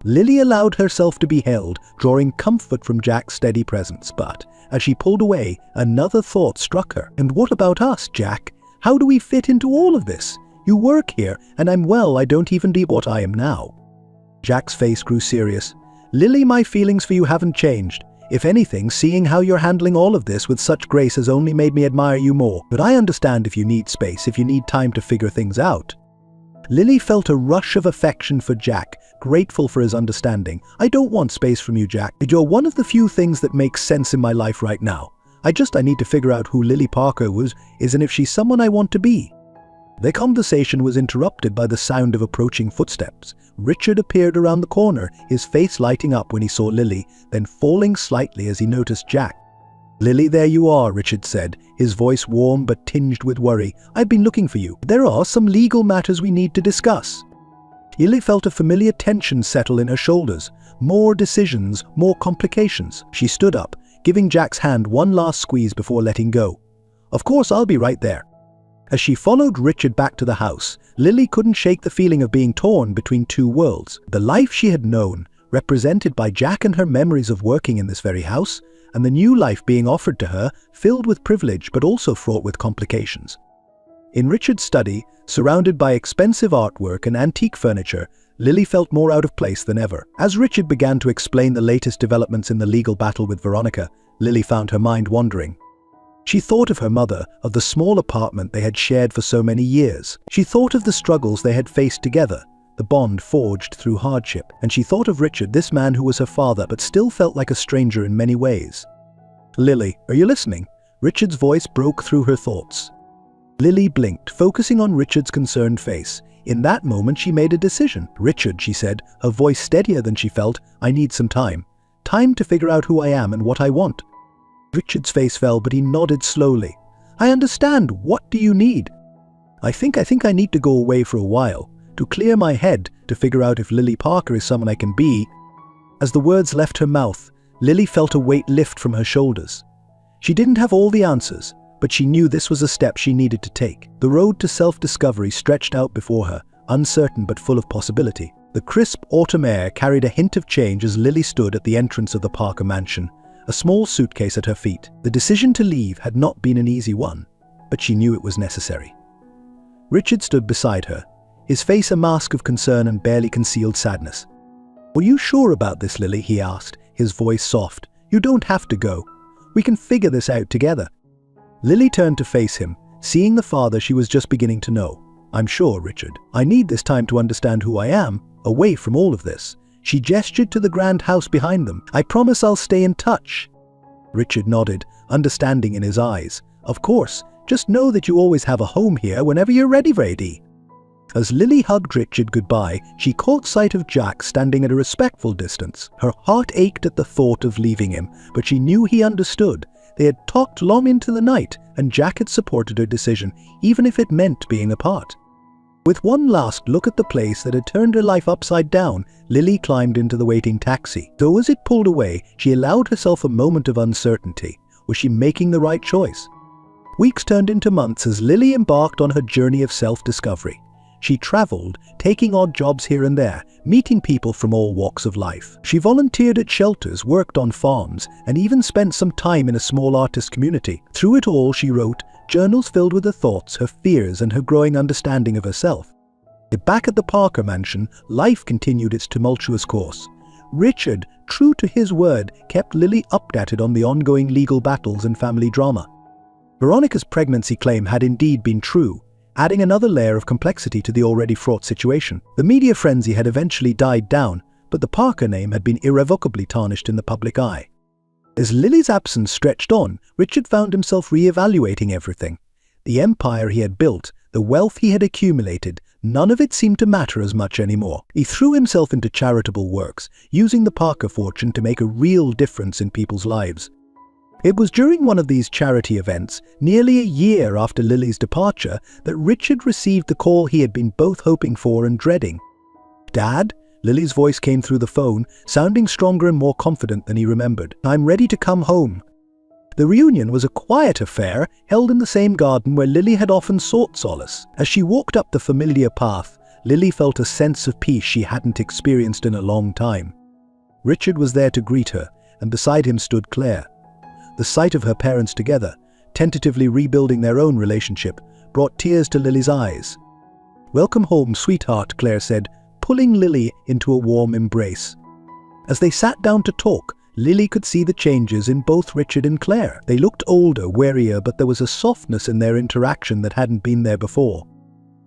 Lily allowed herself to be held, drawing comfort from Jack's steady presence. But, as she pulled away, another thought struck her. And what about us, Jack? How do we fit into all of this? You work here, and I don't even be what I am now. Jack's face grew serious. Lily, my feelings for you haven't changed. If anything, seeing how you're handling all of this with such grace has only made me admire you more. But I understand if you need space, if you need time to figure things out. Lily felt a rush of affection for Jack, grateful for his understanding. I don't want space from you, Jack. You're one of the few things that makes sense in my life right now. I need to figure out who Lily Parker is and if she's someone I want to be. Their conversation was interrupted by the sound of approaching footsteps. Richard appeared around the corner, his face lighting up when he saw Lily, then falling slightly as he noticed Jack. "Lily, there you are," Richard said, his voice warm but tinged with worry. "I've been looking for you. There are some legal matters we need to discuss." Lily felt a familiar tension settle in her shoulders. More decisions, more complications. She stood up, giving Jack's hand one last squeeze before letting go. "Of course, I'll be right there." As she followed Richard back to the house, Lily couldn't shake the feeling of being torn between two worlds. The life she had known, represented by Jack and her memories of working in this very house, and the new life being offered to her, filled with privilege but also fraught with complications. In Richard's study, surrounded by expensive artwork and antique furniture, Lily felt more out of place than ever. As Richard began to explain the latest developments in the legal battle with Veronica, Lily found her mind wandering. She thought of her mother, of the small apartment they had shared for so many years. She thought of the struggles they had faced together, the bond forged through hardship. And she thought of Richard, this man who was her father but still felt like a stranger in many ways. "Lily, are you listening?" Richard's voice broke through her thoughts. Lily blinked, focusing on Richard's concerned face. In that moment she made a decision. "Richard," she said, her voice steadier than she felt, "I need some time. Time to figure out who I am and what I want." Richard's face fell, but he nodded slowly. "I understand. What do you need?" I think I need to go away for a while, to clear my head, to figure out if Lily Parker is someone I can be." As the words left her mouth, Lily felt a weight lift from her shoulders. She didn't have all the answers, but she knew this was a step she needed to take. The road to self-discovery stretched out before her, uncertain but full of possibility. The crisp autumn air carried a hint of change as Lily stood at the entrance of the Parker mansion, a small suitcase at her feet. The decision to leave had not been an easy one, but she knew it was necessary. Richard stood beside her, his face a mask of concern and barely concealed sadness. "Are you sure about this, Lily?" he asked, his voice soft. "You don't have to go. We can figure this out together." Lily turned to face him, seeing the father she was just beginning to know. "I'm sure, Richard. I need this time to understand who I am, away from all of this." She gestured to the grand house behind them. "I promise I'll stay in touch." Richard nodded, understanding in his eyes. "Of course, just know that you always have a home here whenever you're ready. As Lily hugged Richard goodbye, she caught sight of Jack standing at a respectful distance. Her heart ached at the thought of leaving him, but she knew he understood. They had talked long into the night, and Jack had supported her decision, even if it meant being apart. With one last look at the place that had turned her life upside down, Lily climbed into the waiting taxi. Though as it pulled away, she allowed herself a moment of uncertainty. Was she making the right choice? Weeks turned into months as Lily embarked on her journey of self-discovery. She traveled, taking odd jobs here and there, meeting people from all walks of life. She volunteered at shelters, worked on farms, and even spent some time in a small artist community. Through it all, she wrote journals filled with her thoughts, her fears, and her growing understanding of herself. Back at the Parker mansion, life continued its tumultuous course. Richard, true to his word, kept Lily updated on the ongoing legal battles and family drama. Veronica's pregnancy claim had indeed been true, adding another layer of complexity to the already fraught situation. The media frenzy had eventually died down, but the Parker name had been irrevocably tarnished in the public eye. As Lily's absence stretched on, Richard found himself re-evaluating everything. The empire he had built, the wealth he had accumulated, none of it seemed to matter as much anymore. He threw himself into charitable works, using the Parker fortune to make a real difference in people's lives. It was during one of these charity events, nearly a year after Lily's departure, that Richard received the call he had been both hoping for and dreading. "Dad?" Lily's voice came through the phone, sounding stronger and more confident than he remembered. "I'm ready to come home." The reunion was a quiet affair, held in the same garden where Lily had often sought solace. As she walked up the familiar path, Lily felt a sense of peace she hadn't experienced in a long time. Richard was there to greet her, and beside him stood Claire. The sight of her parents together, tentatively rebuilding their own relationship, brought tears to Lily's eyes. "Welcome home, sweetheart," Claire said, pulling Lily into a warm embrace. As they sat down to talk, Lily could see the changes in both Richard and Claire. They looked older, warier, but there was a softness in their interaction that hadn't been there before.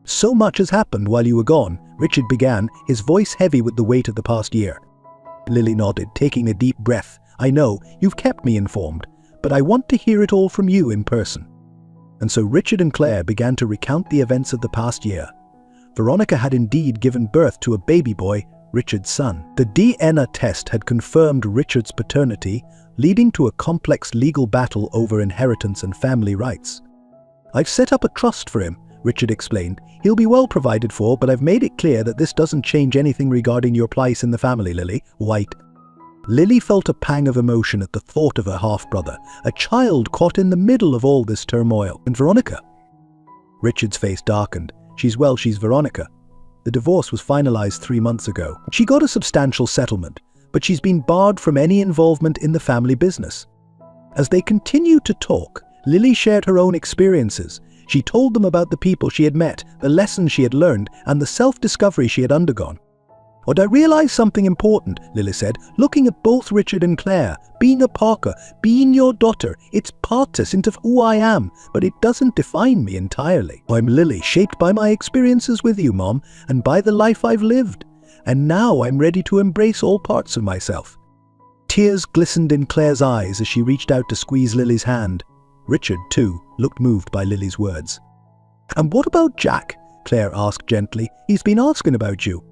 "So much has happened while you were gone," Richard began, his voice heavy with the weight of the past year. Lily nodded, taking a deep breath. "I know, you've kept me informed, but I want to hear it all from you in person." And so Richard and Claire began to recount the events of the past year. Veronica had indeed given birth to a baby boy, Richard's son. The DNA test had confirmed Richard's paternity, leading to a complex legal battle over inheritance and family rights. "I've set up a trust for him," Richard explained. "He'll be well provided for, but I've made it clear that this doesn't change anything regarding your place in the family, Lily." White. Lily felt a pang of emotion at the thought of her half-brother, a child caught in the middle of all this turmoil. And Veronica? Richard's face darkened. She's Veronica. The divorce was finalized 3 months ago. She got a substantial settlement, but she's been barred from any involvement in the family business. As they continued to talk, Lily shared her own experiences. She told them about the people she had met, the lessons she had learned, and the self-discovery she had undergone. "But I realized something important," Lily said, looking at both Richard and Claire. "Being a Parker, being your daughter, it's parts into who I am, but it doesn't define me entirely. I'm Lily, shaped by my experiences with you, Mom, and by the life I've lived. And now I'm ready to embrace all parts of myself." Tears glistened in Claire's eyes as she reached out to squeeze Lily's hand. Richard, too, looked moved by Lily's words. "And what about Jack?" Claire asked gently. "He's been asking about you."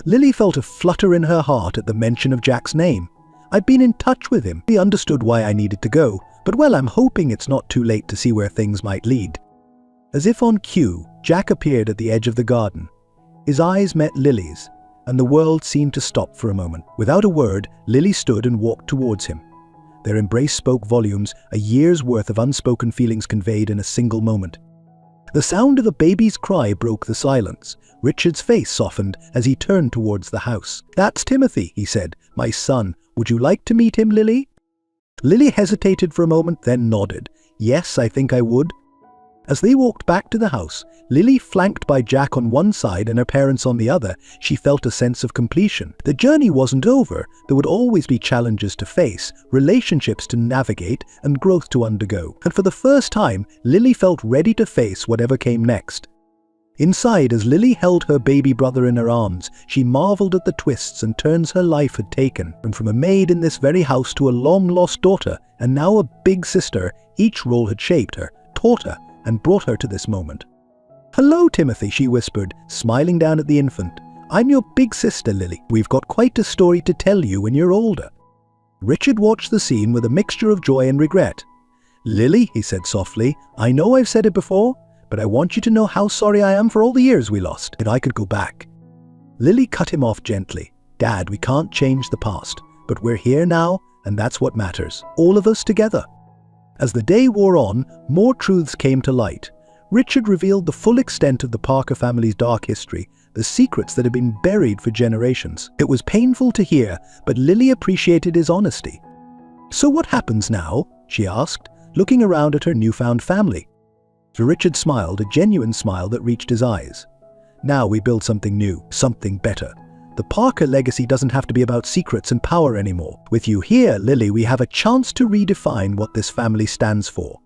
Lily felt a flutter in her heart at the mention of Jack's name. "I've been in touch with him. He understood why I needed to go, but well, I'm hoping it's not too late to see where things might lead." As if on cue, Jack appeared at the edge of the garden. His eyes met Lily's, and the world seemed to stop for a moment. Without a word, Lily stood and walked towards him. Their embrace spoke volumes, a year's worth of unspoken feelings conveyed in a single moment. The sound of a baby's cry broke the silence. Richard's face softened as he turned towards the house. "That's Timothy," he said, "my son. Would you like to meet him, Lily?" Lily hesitated for a moment, then nodded. "Yes, I think I would." As they walked back to the house, Lily flanked by Jack on one side and her parents on the other, she felt a sense of completion. The journey wasn't over. There would always be challenges to face, relationships to navigate, and growth to undergo. And for the first time, Lily felt ready to face whatever came next. Inside, as Lily held her baby brother in her arms, she marveled at the twists and turns her life had taken. And from a maid in this very house to a long-lost daughter, and now a big sister, each role had shaped her, taught her, and brought her to this moment. "Hello, Timothy," she whispered, smiling down at the infant. "I'm your big sister, Lily. We've got quite a story to tell you when you're older." Richard watched the scene with a mixture of joy and regret. "Lily," he said softly, "I know I've said it before, but I want you to know how sorry I am for all the years we lost. If I could go back." Lily cut him off gently. "Dad, we can't change the past, but we're here now, and that's what matters. All of us together." As the day wore on, more truths came to light. Richard revealed the full extent of the Parker family's dark history, the secrets that had been buried for generations. It was painful to hear, but Lily appreciated his honesty. "So what happens now?" she asked, looking around at her newfound family. So Richard smiled, a genuine smile that reached his eyes. "Now we build something new, something better. The Parker legacy doesn't have to be about secrets and power anymore. With you here, Lily, we have a chance to redefine what this family stands for."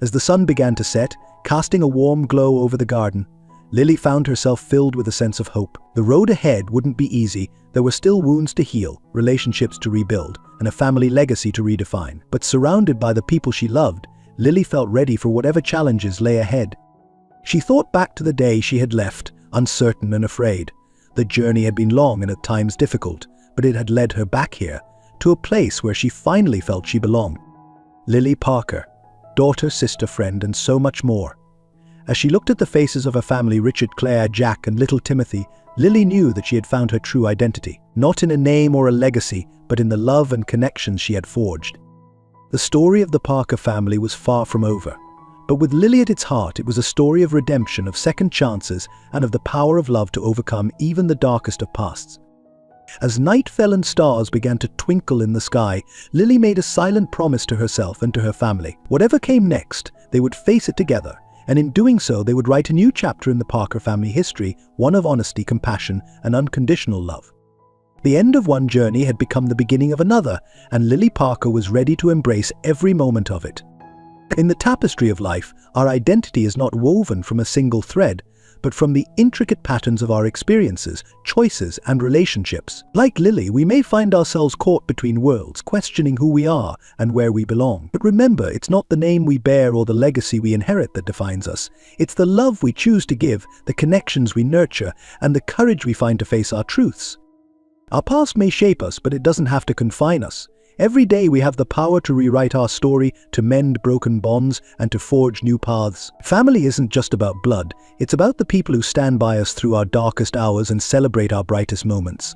As the sun began to set, casting a warm glow over the garden, Lily found herself filled with a sense of hope. The road ahead wouldn't be easy. There were still wounds to heal, relationships to rebuild, and a family legacy to redefine. But surrounded by the people she loved, Lily felt ready for whatever challenges lay ahead. She thought back to the day she had left, uncertain and afraid. The journey had been long and at times difficult, but it had led her back here, to a place where she finally felt she belonged. Lily Parker, daughter, sister, friend, and so much more. As she looked at the faces of her family, Richard, Claire, Jack, and little Timothy, Lily knew that she had found her true identity, not in a name or a legacy, but in the love and connections she had forged. The story of the Parker family was far from over. But with Lily at its heart, it was a story of redemption, of second chances, and of the power of love to overcome even the darkest of pasts. As night fell and stars began to twinkle in the sky, Lily made a silent promise to herself and to her family. Whatever came next, they would face it together, and in doing so, they would write a new chapter in the Parker family history, one of honesty, compassion, and unconditional love. The end of one journey had become the beginning of another, and Lily Parker was ready to embrace every moment of it. In the tapestry of life, our identity is not woven from a single thread, but from the intricate patterns of our experiences, choices, and relationships. Like Lily, we may find ourselves caught between worlds, questioning who we are and where we belong. But remember, it's not the name we bear or the legacy we inherit that defines us. It's the love we choose to give, the connections we nurture, and the courage we find to face our truths. Our past may shape us, but it doesn't have to confine us. Every day we have the power to rewrite our story, to mend broken bonds, and to forge new paths. Family isn't just about blood, it's about the people who stand by us through our darkest hours and celebrate our brightest moments.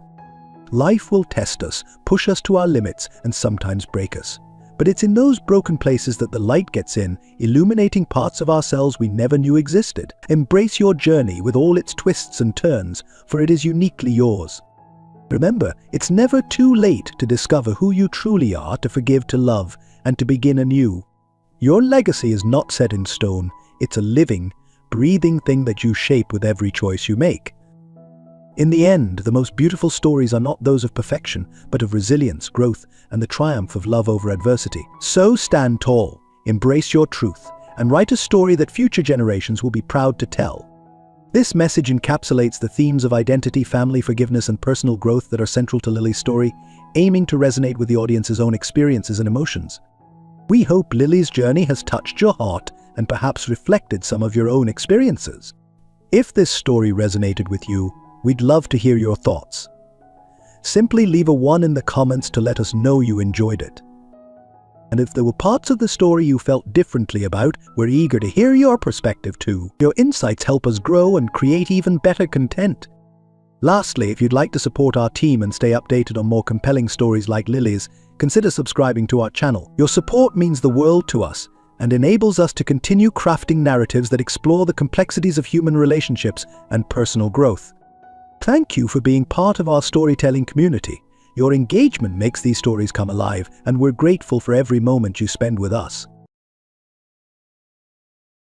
Life will test us, push us to our limits, and sometimes break us. But it's in those broken places that the light gets in, illuminating parts of ourselves we never knew existed. Embrace your journey with all its twists and turns, for it is uniquely yours. Remember, it's never too late to discover who you truly are, to forgive, to love, and to begin anew. Your legacy is not set in stone. It's a living, breathing thing that you shape with every choice you make. In the end, the most beautiful stories are not those of perfection, but of resilience, growth, and the triumph of love over adversity. So stand tall, embrace your truth, and write a story that future generations will be proud to tell. This message encapsulates the themes of identity, family, forgiveness, and personal growth that are central to Lily's story, aiming to resonate with the audience's own experiences and emotions. We hope Lily's journey has touched your heart and perhaps reflected some of your own experiences. If this story resonated with you, we'd love to hear your thoughts. Simply leave a 1 in the comments to let us know you enjoyed it. And if there were parts of the story you felt differently about, we're eager to hear your perspective too. Your insights help us grow and create even better content. Lastly, if you'd like to support our team and stay updated on more compelling stories like Lily's, consider subscribing to our channel. Your support means the world to us and enables us to continue crafting narratives that explore the complexities of human relationships and personal growth. Thank you for being part of our storytelling community. Your engagement makes these stories come alive, and we're grateful for every moment you spend with us.